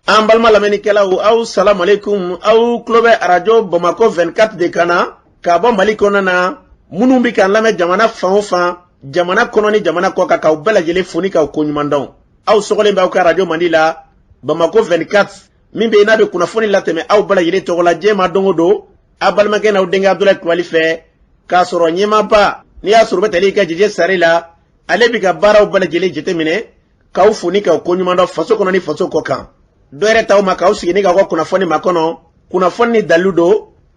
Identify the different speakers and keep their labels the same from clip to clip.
Speaker 1: An balma lamɛnnikɛlaw aw salamu alaikum aw tulo bɛ radio Bamako 24 de kan na ka bɔ Mali kɔnɔ na minnu bɛ k'an lamɛn jamana fan o fan jamana kɔnɔ ni jamana kɔ kan k'aw bɛɛ lajɛlen fo ni k'aw koɲuman dɔn aw sɔgɔlen b'aw ka radio Mandi la Bamako 24 min bɛ n'a bɛ kunnafoni latɛmɛ aw bɛɛ lajɛlen tɔgɔ la diɲɛ ma don o don a balimakɛ n'aw denkɛ Abdulaye Kulibali fɛ k'a sɔrɔ ɲɛmaaba n'i y'a sɔrɔ bɛ tali ka jije sari la ale bɛ ka baaraw bɛɛ lajɛlen jateminɛ k'aw fo ni k'aw koɲuman dɔn faso kɔnɔ ni faso kɔ kan. Dɔɛrɛ taw ma k'aw sigi ni k'aw ka kunnafoni makɔnɔ kunnafoni ni dalilu don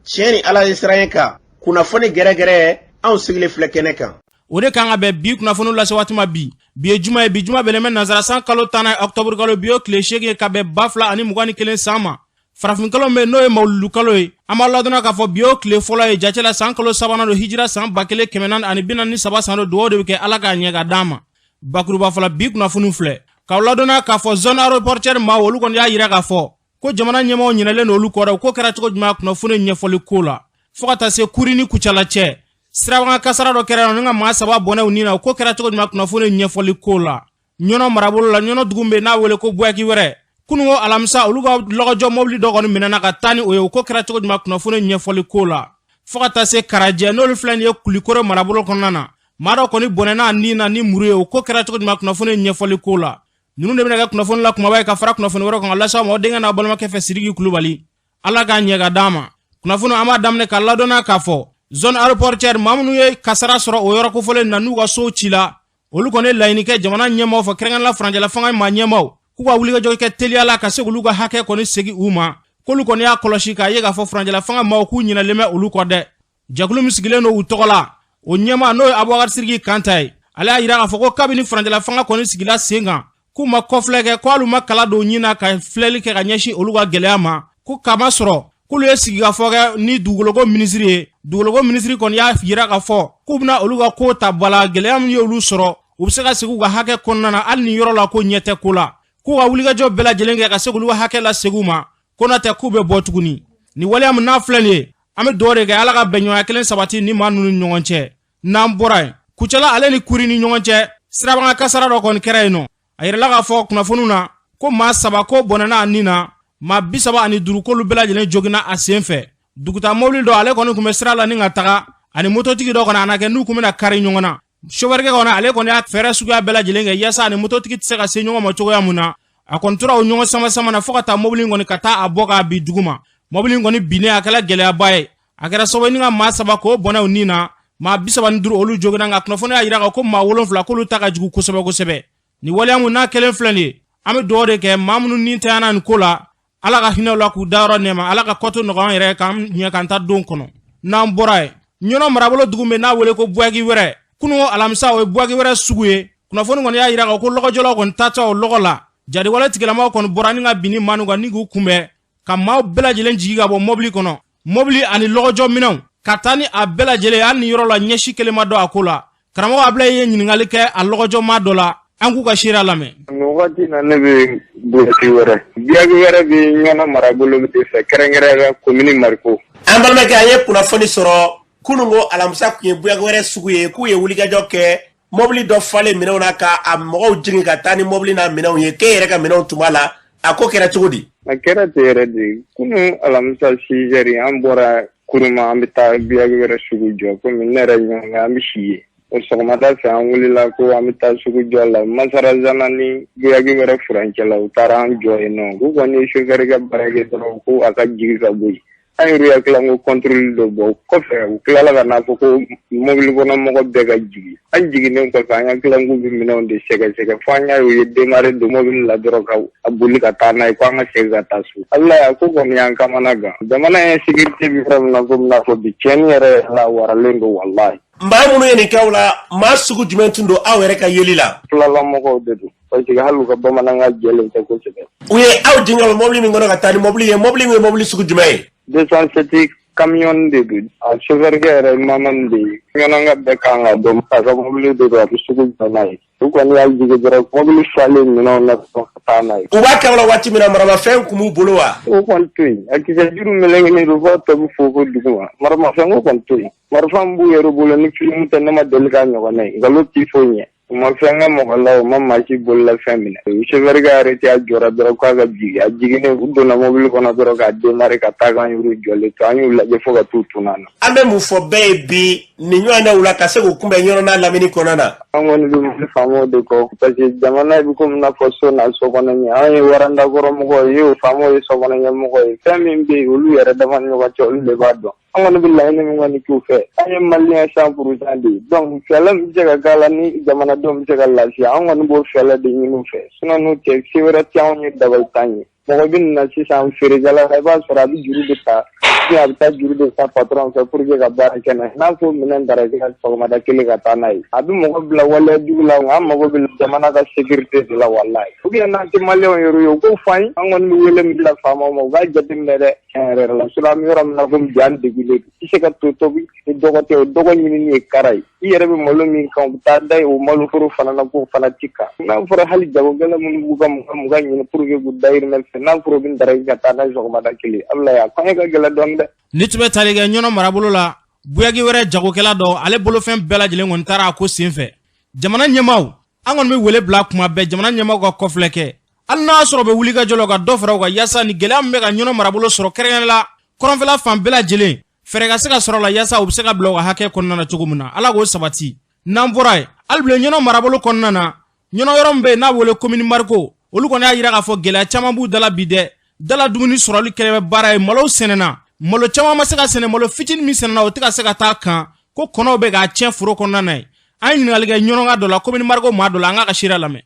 Speaker 1: tiɲɛ ni ala ye siran ye kan kunnafoni gɛrɛgɛrɛ anw sigilen filɛ kɛnɛ kan.
Speaker 2: O de kan ka bɛn bi kunnafoni lase waati ma bi ye juma ye bi juma bɛlɛmɛ nansarasan kalo 10 octobre kalo bi o tile 8 ka bɛn 2021 san ma farafin kalo bɛ n'o ye mawuludu kalo ye an b'a ladɔnna k'a fɔ bi o tile fɔlɔ ye jatela san kalo 3nan don hijira san 1443 san don dugawu de bɛ kɛ ala k'a ɲɛ ka d'an ma bakuruba fɔla bi kunnafoni filɛ k'aw ladɔnna k'a fɔ zone aéroportière ma olu kɔni y'a yira k'a fɔ ko jamana ɲɛmaaw ɲinɛlen n'olu kɔrɔ ko kɛra cogo jumɛn kunnafoni ɲɛfɔli ko la fo ka taa se kuri ni kucala cɛ sirabanga kasara dɔ kɛra ni ka maa saba bɔnɛw ni na ko kɛra cogo jumɛn kunnafoni ɲɛfɔli ko la ɲɔnɔ marabolo la ɲɔnɔ dugu bɛ n'a wele ko Buwaki wɛrɛ kunungo alamisa olu ka lɔgɔjɔ mobili dɔ kɔni minɛna ka taa ni o ye ko kɛra cogo jumɛn kunnafoni ɲɛfɔli ko la fo ka taa se Karajɛ n'olu filɛ nin ye Kulikoro marabolo kɔnɔna na maa dɔ kɔni bɔnɛna ni na ni muru ye o ko kɛra cogo jumɛn kunnafoni ɲɛfɔli ko la ninnu de bɛna kɛ kunnafoni la kumaba ye ka fara kunnafoni wɛrɛ kan ka lase aw ma o denkɛ n'a balimakɛ fɛ Sidiki Kulibali ala k'a ɲɛ ka d'an ma kunnafoni an b'a daminɛ ka ladɔnna k'a fɔ zone aéroportière maa minnu ye kasara sɔrɔ o yɔrɔ kofɔlen na n'u ka sow ci la olu kɔni ye laɲini kɛ jamana ɲɛmaaw fɛ kɛrɛnkɛrɛnnenya furancɛla fanga maa ɲɛmaaw k'u ka wulikajɔ kɛ teliya la ka se k'olu ka hakɛ kɔni segin u ma k'olu kɔni y'a kɔlɔsi k'a ye k'a fɔ furancɛla fanga maaw k'u ɲinɛlen bɛ olu kɔ dɛ jɛkulu min sigilen don u tɔgɔ la o ɲɛmaa n'o ye Abubakar Sidiki Kanta ye ale y'a yira k'a fɔ ko kabini furancɛla fanga kɔni sigila sen kan k'u ma kɔfilɛ kɛ k'olu ma kala don ɲin na ka filɛli kɛ ka ɲɛsin olu ka gɛlɛya ma ko kama sɔrɔ k'olu ye sigikafɔ kɛ ni dugukologo minisiri ye dugukologo minisiri kɔni y'a yira k'a fɔ k'u bɛna olu ka ko ta bala gɛlɛya min ye olu sɔrɔ u bɛ se ka segin u ka hakɛ kɔnɔna na hali ni yɔrɔ la ko ɲɛ tɛ ko la k'u ka wulikajɔ bɛɛ lajɛlen kɛ ka se k'olu ka hakɛ la segin u ma ko n'a tɛ k'u bɛ bɔ tuguni ni waleya min n'a filɛ nin ye an bɛ dugawu de kɛ ala ka bɛnɲɔgɔnya kelen sabati ni maa ninnu ni ɲɔgɔn cɛ n'an bɔra yen kucala ale ni kuri ni ɲɔgɔn cɛ sirabanga kasara dɔ kɔni kɛra yen nɔ a yirala k'a fɔ kunnafoniw na ko maa saba ko bɔnɛna a nin na maa 35 k'olu bɛɛ lajɛlen joginna a sen fɛ duguta mobili dɔ ale kɔni tun bɛ sira la ni ka taga ani mototigi dɔ kɔni a na kɛ n'u tun bɛna kari ɲɔgɔn na chauffeur kɔni ale kɔni y'a fɛɛrɛ suguya bɛɛ lajɛlen kɛ yaasa ani mototigi tɛ se ka se ɲɔgɔn ma cogoya mun na a kɔni tora o ɲɔgɔn sama na fo ka taa mobili kɔni ka taa a bɔ k'a bin dugu ma mobili kɔni binnen a kɛra gɛlɛyaba ye a kɛra sababu ye ni ka maa saba k'o bɔnɛ u nin na maa 35 olu joginna nka kunnafoni y'a yira ko maa 7 k'olu ta ka jugu kosɛbɛ kosɛbɛ ni waleya mun n'a kelen filɛ nin ye an bɛ dugawu de kɛ maa minnu ni tanyana nin ko la ala ka hinɛw la k'u dayɔrɔ nɛma ala ka kɔto nɔgɔya an yɛrɛ k'an ɲɛ k'an ta don kɔnɔ n'an bɔra ye ɲɔnɔ marabolo dugu bɛ n'a wele ko Buwaki wɛrɛ kunungo alamisa o ye Buwaki wɛrɛ sugu ye kunnafoni kɔni y'a yira ko lɔgɔjɔlaw kɔni taatɔ o lɔgɔ la jadiwale tigilamaw kɔni bɔra ni ka binni maanu kan ni k'u kunbɛn ka maaw bɛɛ lajɛlen jigi ka bɔ mobili kɔnɔ mobili ani lɔgɔjɔ minɛnw ka taa ni a bɛɛ lajɛlen hali ni yɔrɔ la ɲɛsi kelen ma dɔn a ko la karamɔgɔ Abulaye ye ɲininkali kɛ a lɔgɔjɔ maa dɔ la an k'u ka seereya lamɛn.
Speaker 3: Wagati na ne bɛ Buwaki wɛrɛ Buwaki wɛrɛ bɛ ɲɔnɔ marabolo de fɛ kɛrɛnkɛrɛnnenya commune Mariko.
Speaker 1: An balimakɛ an ye kunnafoni sɔrɔ kunungo alamisa kun ye Buwaki wɛrɛ sugu ye k'u ye wulikajɔ kɛ mobili dɔ falen minɛnw na ka a mɔgɔw jigin ka taa ni mobili n'a minɛnw ye k'e yɛrɛ ka minɛnw tun b'a la a ko kɛra cogo di?
Speaker 3: A kɛra ten yɛrɛ de kunun alamisa 6 heures an bɔra kuruma an bɛ taa Buwaki wɛrɛ sugu jɔ komi ne yɛrɛ ɲɔgɔn an bɛ si ye. O sɔgɔmada fɛ an wulila ko an bɛ taa sugu jɔ la Masarazana ni Buwaki wɛrɛ furancɛla u taara an jɔ yen nɔ k'u kɔni ye chauffeur ka baara kɛ dɔrɔn ko a ka jigi ka bɔ yen an yɛrɛ y'a tila ko contrôle dɔ bɔ kɔfɛ u tilala ka n'a fɔ ko mobili kɔnɔ mɔgɔ bɛɛ ka jigi an jiginnen kɔfɛ an y'a tila k'u bɛ minɛnw de sɛgɛsɛgɛ fo an y'a ye u ye démarrer don mobili la dɔrɔn ka a boli ka taa n'a ye ko an ka segin ka taa so ala y'a ko kɔni y'an kamana gan jamana ye sécurité bi yɔrɔ min na komi n'a fɔ bi tiɲɛni yɛrɛ la waralen don walahi.
Speaker 1: Maa minnu ye nin kɛw la maa sugu jumɛn tun don aw yɛrɛ ka yeli la?
Speaker 3: Filalamɔgɔw de don parce que hali u ka bamanankan jɛlen tɛ kosɛbɛ.
Speaker 1: U ye aw jigin mobili min kɔnɔ ka taa ni mobili ye mobili min ye mobili sugu jumɛn ye?
Speaker 3: 207 camion de don a chauffeur yɛrɛ maman de ye ɲɔnɔnka bɛɛ kan ka dɔn a ka mobili de don a bɛ sugu jɔ n'a ye u kɔni y'a jigi dɔrɔn mobili falen minɛnw na ka taa n'a ye. U
Speaker 1: b'a kɛ la waati min na maramafɛn kun b'u bolo wa?
Speaker 3: O kɔni to yen a kisɛ juru melekelen don fɔ tɔ bɛ fo ko dugu ma maramafɛn ko kɔni to yen marifa b'u yɛrɛ bolo ni filimu tɛ ne ma deli k'a ɲɔgɔn ye nkalon t'i fo ɲɛ ma fɛnkɛ mɔgɔ la o ma masi bolila fɛn minɛ chauffeur ka arrêté a jɔra dɔrɔn k'a ka jigin a jiginnen u donna mobili kɔnɔ dɔrɔn k'a démarrer ka taa k'an yɛrɛ jɔlen to an y'u lajɛ fo ka t'u tun na.
Speaker 1: An bɛ mun fɔ bɛɛ ye bi nin ɲɔgɔnnaw la ka se k'u kunbɛn ɲɔgɔn n'a lamini kɔnɔ na.
Speaker 3: An kɔni bɛ mun faamaw de kɔ parce que jamana bɛ komi n'a fɔ so n'a sokɔnɔ ɲɛ an ye warandakɔrɔmɔgɔw ye o faamaw ye sokɔnɔ ɲɛmɔgɔ ye fɛn min bɛ yen olu yɛrɛ dama ni ɲɔgɔn cɛ olu de b'a dɔn. An kɔni bɛ laɲini min kɔni k'u fɛ an ye maliyɛn 100% de ye donc fɛɛrɛ min bɛ se ka k'a la ni jamanadenw bɛ se ka lafiya an kɔni b'o fɛɛrɛ de ɲini u fɛ sinon n'o tɛ se wɛrɛ tɛ anw ye dabalitan ye mɔgɔ bɛ nin na sisan feerekɛla i b'a sɔrɔ a bɛ juru de ta a bɛ taa juru de ta patron fɛ pour que ka baara kɛ n'a ye n'a fɔ minɛn dara kɛ sɔgɔmada kelen ka taa n'a ye a bɛ mɔgɔ bila waleya jugu la an mago bɛ jamana ka sécurité de la walayi ou bien n'an tɛ maliyɛnw yɛrɛ ye u k'o fɔ an ye an kɔni bɛ wele min bila faamaw ma u b'a jateminɛ dɛ tiɲɛ yɛrɛ la sinon an bɛ yɔrɔ min na komi bi an degunnen i se ka to tobi ni dɔgɔ tɛ o dɔgɔ ɲinini ye kara ye i yɛrɛ bɛ malo min kan u bɛ taa da ye o malo foro fana na k'o fana ti kan n'a fɔra hali jagokɛla minnu b'u ka mugan ɲini pour que k'u dayirimɛ fɛ n'a fɔra u bɛ dara ka taa n'a ye sɔgɔmada kelen Abulayi a kɔɲɔ ka gɛlɛn dɔɔni dɛ.
Speaker 2: Ni tun bɛ tali kɛ ɲɔnɔ marabolo la buyaki wɛrɛ jagokɛla dɔ ale bolofɛn bɛɛ lajɛlen kɔni taara a ko senfɛ jamana ɲɛmaaw an kɔni bɛ wele bila kuma bɛɛ jamana ɲɛmaaw ka kɔfilɛ kɛ hali n'a sɔrɔ bɛ wuli ka jɔ la ka dɔ fara u ka yaasa ni gɛlɛya min bɛ ka ɲɔnɔ marabolo sɔrɔ kɛrɛnkɛrɛnnen la kɔrɔnfɛla fan bɛɛ lajɛlen fɛɛrɛ ka se ka sɔrɔ la yaasa u bɛ se ka bila u ka hakɛ kɔnɔna na cogo min na ala k'o sabati n'an bɔra ye hali bilen ɲɔnɔ marabolo kɔnɔna na ɲɔnɔ yɔrɔ min bɛ yen n'a wele commune Mariko olu kɔni y'a jira k'a fɔ gɛlɛya caman b'u dala bi dɛ dala dumuni sɔrɔli kɛlɛ bɛ baara ye malo sɛnɛna malo caman ma se ka sɛnɛ malo fitinin min sɛnɛna o tɛ ka se ka taa kan ko kɔnɔw bɛ k'a tiɲɛ foro kɔnɔna na ye an ye ɲininkali kɛ ɲɔnɔnka dɔ la commune Mariko maa dɔ la an k'a ka seereya lamɛn.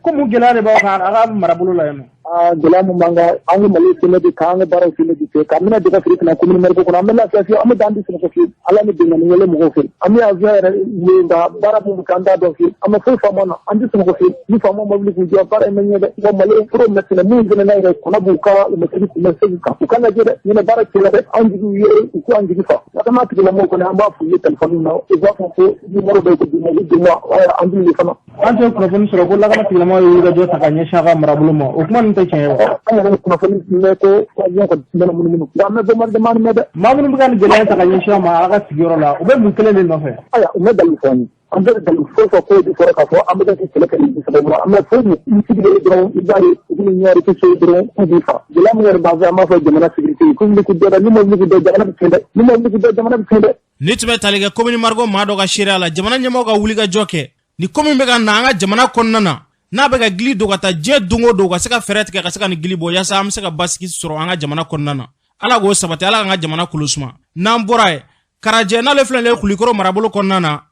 Speaker 4: ko mun gɛlɛya de b'aw kan a ka marabolo la yan nɔ.
Speaker 5: gɛlɛya min b'an kan an ka mali sɛnɛ de kan an ka baaraw sɛnɛ de fɛ ka mina dɛgɛ feere kana commune Mariko kɔnɔ an bɛ lafiya fiyewu an bɛ taa an di sɛnɛfɔ fiyewu ala ni bɛnkanni wele mɔgɔw fɛ an bɛ avion yɛrɛ ye nka baara min k'an t'a dɔn fiyewu an ma foyi faamu na an di sɛnɛfɔ fiyewu ni faamaw ma wuli k'u jɔ baara in ma ɲɛ dɛ wa mali foro mɛtɛnɛ min fɛnɛ na yɛrɛ kɔnɔ b'u ka mɛtɛri kunbɛn segi kan u ka lajɛ dɛ ɲinɛ baara kɛlɛ dɛ an jigiw ye u ko an jigi fa lakana tigilamɔgɔw kɔni an b'a f'u ye telefɔni na u b'a fɔ ko numéro bɛ ko dima u dima an b'u ye fana
Speaker 4: an tɛ kunnafoni sɔrɔ ko lakana tigilamɔgɔw ye wuli ka jɔ ta ka ɲɛsin a ka marabolo ma o kuma nin tɛ tiɲɛ ye wa.
Speaker 5: an yɛrɛ kunnafoni mɛ ko avion ka dɛmɛ munumunu nka an bɛ bombardement mɛ dɛ
Speaker 4: maa minnu bɛ ka nin gɛlɛya ta ka ɲɛsin a ma a ka sigiyɔrɔ la u bɛ mun kelen de nɔfɛ.
Speaker 5: aya u bɛ dalu fɔ an ye an bɛ dalu foyi fɔ ko de fɔra k'a fɔ an bɛ ka kɛlɛ kɛ nin sɛbɛn kɔnɔ an bɛ foyi ni sigilen dɔrɔn i b'a ye u bɛ ɲɛri kɛ so dɔrɔn k'u b'i fa gɛlɛya min yɛrɛ b'an fɛ an b'a fɔ jamana sécurité ko wuli k'u dɔ dɛ ni ma wuli k'u dɔ jamana bɛ tiɲɛ dɛ ni ma wuli k'u dɔ jamana bɛ tiɲɛ dɛ.
Speaker 2: Ni tun bɛ tali kɛ commune Mariko maa dɔ ka seereya la jamana ɲɛmɔgɔw ka wuli ka jɔ kɛ ni commune bɛ ka na an ka jamana kɔnɔna na n'a bɛ ka gili don ka taa diɲɛ don o don ka se ka fɛɛrɛ tigɛ ka se ka nin gili bɔ yaasa an bɛ se ka basigi sɔrɔ an ka jamana kɔnɔna na ala k'o sabati ala k'an ka jamana kolo suma n'an bɔra ye Karajɛ n'ale filɛ nin ye Kulikɔrɔ marabolo kɔnɔna na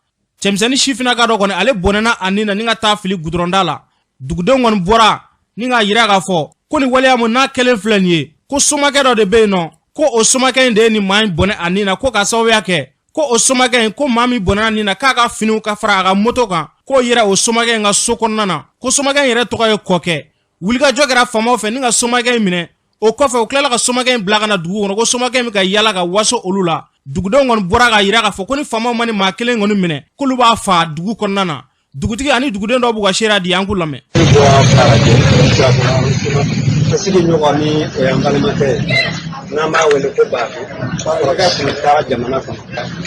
Speaker 2: cɛmisɛnnin sifinnaka dɔ kɔni ale bɔnɛna a nin na ni ka taa fili gudɔrɔnda la dugudenw kɔni bɔra ni k'a jira k'a fɔ ko nin waleya mun n'a kɛlen filɛ nin ye ko somakɛ dɔ de bɛ yen nɔ ko o somakɛ in de ye nin maa in bɔnɛ a nin na ko ka sababuya kɛ ko o somakɛ in ko maa min bɔnɛna nin na k'a ka finiw ka fara a ka moto kan k'o yɛrɛ o somakɛ in ka so kɔnɔna na ko somakɛ in yɛrɛ tɔgɔ ye Kɔkɛ wulikajɔ kɛra faamaw fɛ ni ka somakɛ in minɛ o kɔfɛ u tilala ka somakɛ in bila ka na dugu kɔnɔ ko somakɛ in bɛ ka yala ka waso olu la dugudenw kɔni bɔra k'a jira k'a fɔ ko ni faamaw ma ni maa kelen kɔni minɛ k'olu b'a faa dugu kɔnɔna na dugutigi ani duguden dɔw b'u ka seereya di an k'u lamɛn.
Speaker 6: sigi ɲɔgɔn ni o y'an balimakɛ ye n'an b'a wele ko Bafin kɔrɔkɛ tun taara jamana kɔnɔ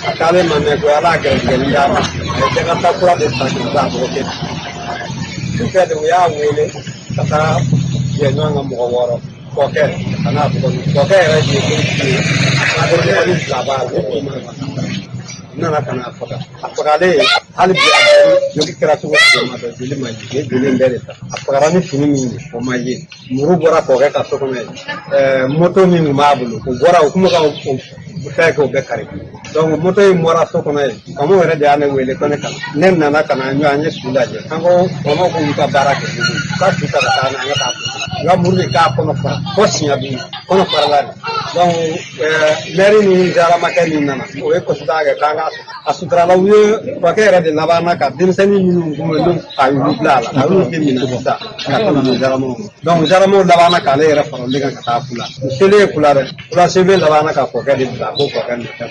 Speaker 6: a taalen ma mɛn ko ala gɛrɛgɛrɛ d'a ma a ye jɛgɛta kura de ta k'i bila dɔgɔkɛ sufɛ de u y'a wele ka taa jɛ ɲɔgɔn ka mɔgɔ wɔɔrɔ Kɔkɛ ka n'a tɔgɔ Kɔkɛ yɛrɛ de ye ko a ko ne fila b'a la ne nana ka n'a faga a fagalen hali bi a joli kɛra cogo o ma dɔn joli ma ye joli bɛɛ de ta a fagara ni fini min ye o ma ye muru bɔra Kɔkɛ ka so kɔnɔ ye moto min tun b'a bolo o bɔra o kuma ka fɛn kɛ o bɛɛ kari donc moto in bɔra so kɔnɔ ye faamaw yɛrɛ de y'a ne wele ko ne kana ne nana ka na ɲɔgɔn an ye su lajɛ an ko faamaw k'olu ka baara kɛ k'a su ta ka taa n'a ye k'a n ka muru de k'a kɔnɔ fara fo siɲɛ duuru kɔnɔ farala de donc maire ni jaramakɛ min nana o ye kɔsita kɛ k'an ka a suturala u ye Kɔkɛ yɛrɛ de laban na ka denmisɛnnin minnu kun bɛ n'u a y'olu bila a la a y'olu de minɛ sisan ka tɛmɛ jaramaw donc jaramaw laban na k'ale yɛrɛ fara olu kan ka taa Kula u selen ye Kula dɛ Kula sebe laban na ka Kɔkɛ de bila ko Kɔkɛ nin tɛ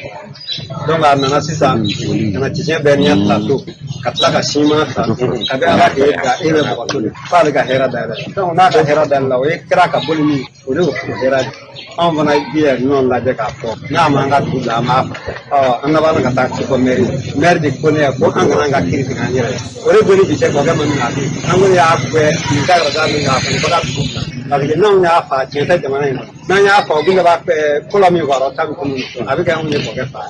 Speaker 6: donc a nana sisan ka na tiɲɛ bɛɛ ɲɛ plateau ka tila ka siman ta a bɛ ala k'e ka e bɛ mɔgɔ to de f'ale ka hɛrɛ dayɛlɛ donc n'a ka hɛrɛ dayɛlɛ la o ye kɛra ka boli min o de y'o hɛrɛ de anw fana bi ɲɔgɔn lajɛ k'a fɔ n'a ma an ka dugu la an b'a fɔ an laban ka taa ci kɔnɔ maire de kone ko an ga kiri kan yere ore boni bi che ko ga man na bi an ya ko ni ka ga mi na ko ba ku na bi na ya fa che ta jamana ina na ya fa bi ba ko la mi waro ta ko ni abi ga on ne ko ga fa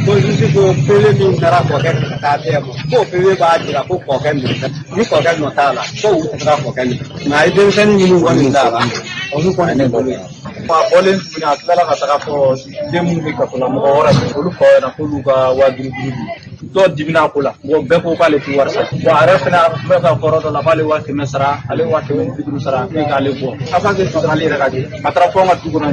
Speaker 6: ko ji ko pele mi na ko ga ta te mo ko pele ba jira ko ga ni ko ga no ta la ko u ta ko ga ni na iden san ni mu wani da ba onu ko ne ko ma bolen ni atala ka ta ko demu ni ka ko la mo ora ko ko na ko lu ga wa giri do dibina kula go be ko kale ti warsa wa arafna be ka korodo la bale wa ke sara ale wa ke bidru sara ke ka le ko aba ke ali ragaji matra ko ngat ko no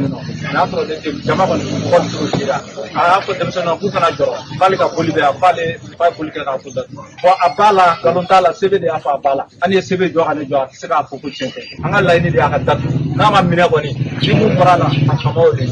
Speaker 6: na to de jama ko ko sira a ko dem sono ku kana joro bale ka boli be bale fa boli ka ko da ko abala kalon tala sebe de afa abala ani sebe jo hane jo se ka ko chente anga laini de aka dat na ma mine ko ni mu korala akamo de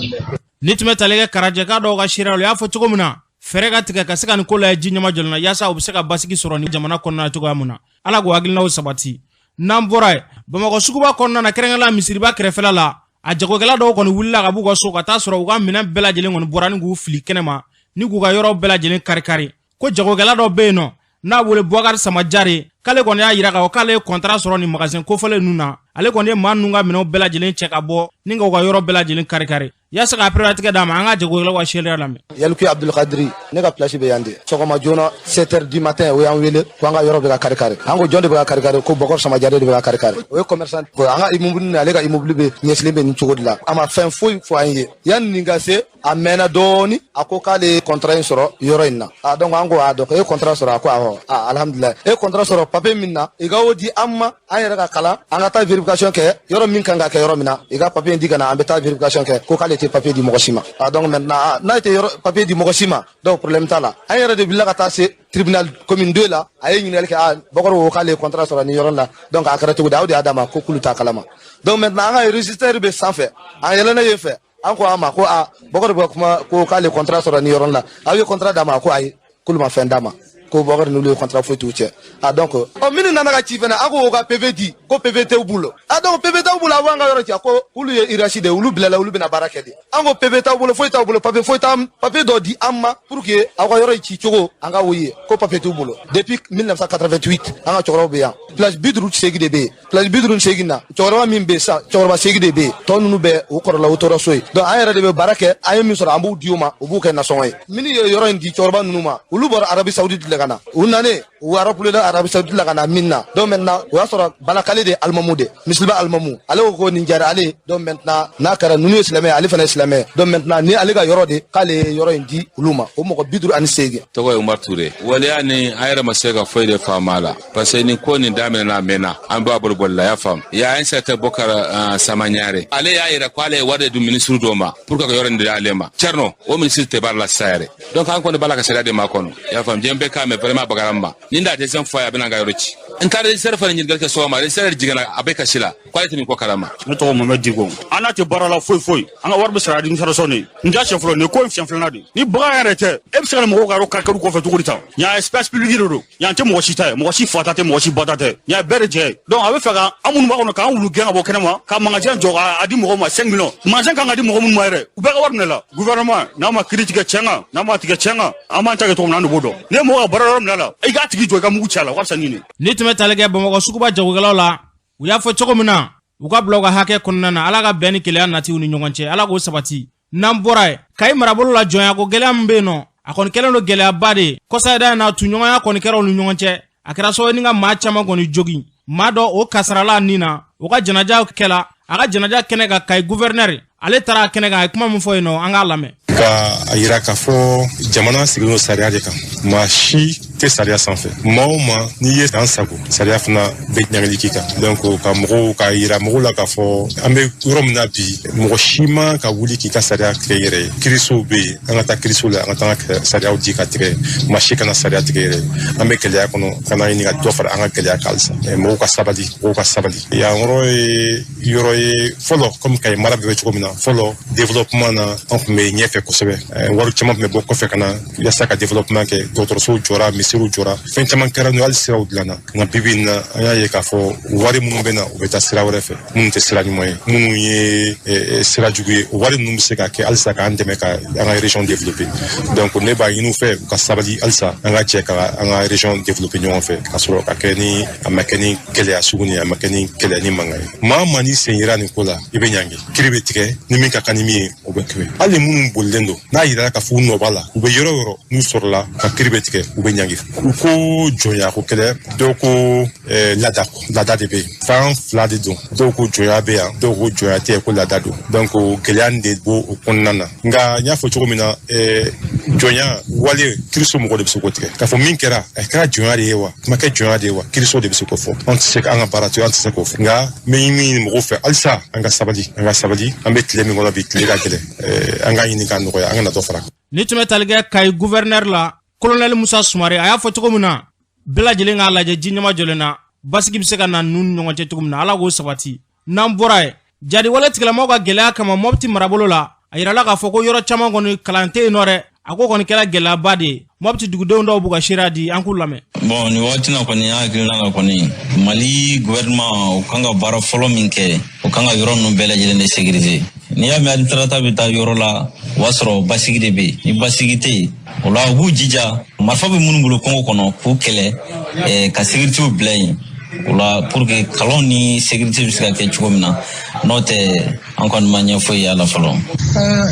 Speaker 2: nitme talega karaje ka do ga shiralo ya fo tugo muna ferega tiga kasika ni kola ya jinyama jolna yasa obseka basiki soroni jamana konna tugo amuna ala go agilna o sabati nambora bamako sukuba konna na kerengala misiriba krefela la a jagogela do kono wulla ga bugo so kata soro uga mina bela jelen ngon borani gu fili kenema ni gu ga yoro bela jelen karikari ko jagogela do beno na wole bogar samajari kale kono ya yira ga kale contrat soro ni magasin ko fele nuna ale kono manunga mina bela jelen cheka bo ninga ga yoro bela jelen karikari yasa ka pratique da ma nga jagogela wa shele la me
Speaker 7: Yalki Abdul Qadri ne ka place be yande sokoma jona 7h du matin o yan wele ko nga yoro be ka karikari ango jonde be ka karikari ko bokor samajari be ka karikari o commerçant ko anga immeuble ne ale ka immeuble be nyesle be ni chogodla ama fin foi fo anye yan ninga se amena doni akoka le contrat soro yoro inna donc ango ado ko contrat soro ko aho alhamdulillah e contrat soro papier minna e ga wodi amma ayere ka kala anga ta verification ke yoro min kanga ke yoro mina e ga papier ndiga na ambeta verification ke ko kale te papier di mogosima donc maintenant na te yoro papier di mogosima donc problème tala ayere de billa kata se tribunal commune 2 la ay ñu ne ke bokoro ko kale contrat soro ni yoro la donc akara to dawdi adama ko kuluta kalama donc maintenant anga register be sans fait ayele na ye fait anko ama ko bokor kuma ko kale contrat soro ni yoron la awi contrat dama ko ay kuluma fen dama ko bokor no le contrat fo tuche donc o minu nana ga chifena ako ga PVD ko PVT ubulo donc PVT ubulo wanga yoro cha ko ulu ye irashide ulu bilala ulu bina barakedi ango PVT ubulo fo ta ubulo papier do di amma pour que ako yoro chi chogo anga woye ko papier ubulo depuis 1988 anga chogro be ya place bidru segide be place bidru segina chogro min be sa chogro segide be to nunu be o korla o toro soy donc ayere de be barake ayemi soro ambu diuma obu ke na sonay mini yoro ndi chogro nunu ma ulu bor Arabie Saoudite kana unane o Arabie la Arabie Saoudite la kana minna donc maintenant o soro balakale de almamude misilba almamu ale ko ni jara ale donc maintenant na kara nunu islamé ale fana islamé donc maintenant ni ale ga yoro de kale yoro ndi uluma o mo ko bidru an sege
Speaker 8: to ko Umar Touré wala yani ayra masega foyde famala parce que ni ko ni damena na mena an ba bolla ya fam ya en sata bokara samanyare ale ya ira ko ale wade du ministre do ma pour que yoro ndi alema cerno o ministre te barla sare donc an ko ne balaka sare de ma kono ya fam jembe ka me vraiment bagaramba ninda te sen foya bena ga yoroci en tare sare fa ni galka so ma sare jigana abeka shila quality mi ko karama
Speaker 9: ne to mo digo ana te barala foi anga warbe sara di sara soni nja cheflo ne ko cheflo na di ni baga arete e sara mo ga ro karkaru ko fa to gurita nya espace public do nya te mo shita mo shi fata te mo shi batate nya berje donc abe faga amunu ma ko ka wulu genga bo kenema ka magasin joga adi mo ma 5 millions magasin kan adi mo mun maire u baga warne la gouvernement na ma critique chenga na ma tige chenga amanta ke to na ndo bodo ne mo ga bararo mnala e ga tigi joga mu chala warsa nini
Speaker 2: nitme talege bamako sukuba jagogela la uya fo chogomuna uka bloga hake konnana ala ga beni kele nati uni nyongonche ala go sabati nambora kay marabolo la joya go gele ambeno akon kele no gele abade ko sayda na tu nyonga akon kero lu nyongonche akira so ninga macha ma goni jogi mado o kasarala nina uka janaja kela aga janaja kenega kay gouverneur ale tara kenega kuma mu foyno anga lame
Speaker 10: ka ayira ka fo jamana sigino sariya de kan ma shi te sariya sanfɛ ma o ma ni ye san sago sariya fana bɛ ɲagali k'i kan donc ka mɔgɔw ka yira mɔgɔw la k'a fɔ an bɛ yɔrɔ min na bi mɔgɔ si ma ka wuli k'i ka sariya tigɛ yɛrɛ ye kirisow bɛ yen an ka taa kirisow la an ka taa an ka sariyaw di ka tigɛ maa si kana sariya tigɛ yɛrɛ an bɛ gɛlɛya kɔnɔ kana ɲini ka dɔ fara an ka gɛlɛya kan halisa mɔgɔw ka sabali yan yɔrɔ ye yɔrɔ ye fɔlɔ komi Kayi mara bɛ cogo min na fɔlɔ développement na an tun bɛ ɲɛfɛ kosɛbɛ wari caman tun bɛ bɔ kɔfɛ ka na yasa ka développement kɛ dɔgɔtɔrɔsow jɔra ministère jɔra fɛn caman kɛra n'o hali siraw dilanna nka bibi in na an y'a ye k'a fɔ wari minnu bɛ na u bɛ taa sira wɛrɛ fɛ minnu tɛ sira ɲuman ye minnu ye sira jugu ye o wari ninnu bɛ se ka kɛ halisa k'an dɛmɛ ka an ka région développer donc ne b'a ɲini u fɛ u ka sabali halisa an ka jɛ ka an ka région développer ɲɔgɔn fɛ ka sɔrɔ ka kɛ ni a ma kɛ ni gɛlɛya sugu ni a ma kɛ ni gɛlɛya ni mankan ye maa maa ni sen yira nin ko la i bɛ ɲangi kiri bɛ tigɛ ni min ka kan ni min ye o bɛ kɛ hali minnu bolilen don n'a yira ka fɔ u nɔ b'a la u bɛ yɔrɔ o yɔrɔ n'u sɔrɔla ka kiri bɛ tigɛ u bɛ ɲangi u ko jɔnya ko kɛlɛ dɔw ko laada de bɛ yen fan fila de don dɔw ko jɔnya bɛ yan dɔw ko jɔnya tɛ ko laada don donc gɛlɛya de b'o o kɔnɔna na nka n y'a fɔ cogo min na jɔnya wale kiriso mɔgɔ de bɛ se k'o tigɛ k'a fɔ min kɛra a kɛra jɔnya de ye wa a ma kɛ jɔnya de ye wa kiriso de bɛ se k'o fɔ an tɛ se an ka baara to an tɛ se k'o fɔ nka n bɛ min mɔgɔw fɛ halisa an ka sabali an bɛ tile min kɔnɔ bi tile ka gɛlɛn an k'a ɲini k'a nɔgɔya an kana dɔ fara
Speaker 2: ni tun bɛ tali kɛ Kayi gouverneur la colonel Musa Sumare a y'a fɔ cogo min na bɛɛ lajɛlen k'a lajɛ ji ɲɛma jɔlen na basigi bɛ se ka na ninnu ni ɲɔgɔn cɛ cogo min na ala k'o sabati n'an bɔra ye jadiwale tigilamɔgɔw ka gɛlɛya kama Mopti marabolo la a yirala k'a fɔ ko yɔrɔ caman kɔni kalan tɛ yen nɔ dɛ a ko kɔni kɛra gɛlɛyaba de ye Mopti dugudenw dɔw b'u ka seereya di an k'u lamɛn.
Speaker 11: Bon ni waati na kɔni an hakilina la kɔni Mali gouvernement o kan ka baara fɔlɔ min kɛ o kan ka yɔrɔ ninnu bɛɛ lajɛlen de sécuriser n'i y'a mɛn administrateur bɛ taa yɔrɔ la o b'a sɔrɔ basigi de bɛ yen ni basigi tɛ yen o la u b'u jija marifa bɛ minnu bolo Congo kɔnɔ k'u kɛlɛ ka sécurité bila yen o la pour que kalanw ni sécurité bɛ se ka kɛ cogo min na n'o tɛ an kɔni ma ɲɛ foyi y'a la fɔlɔ.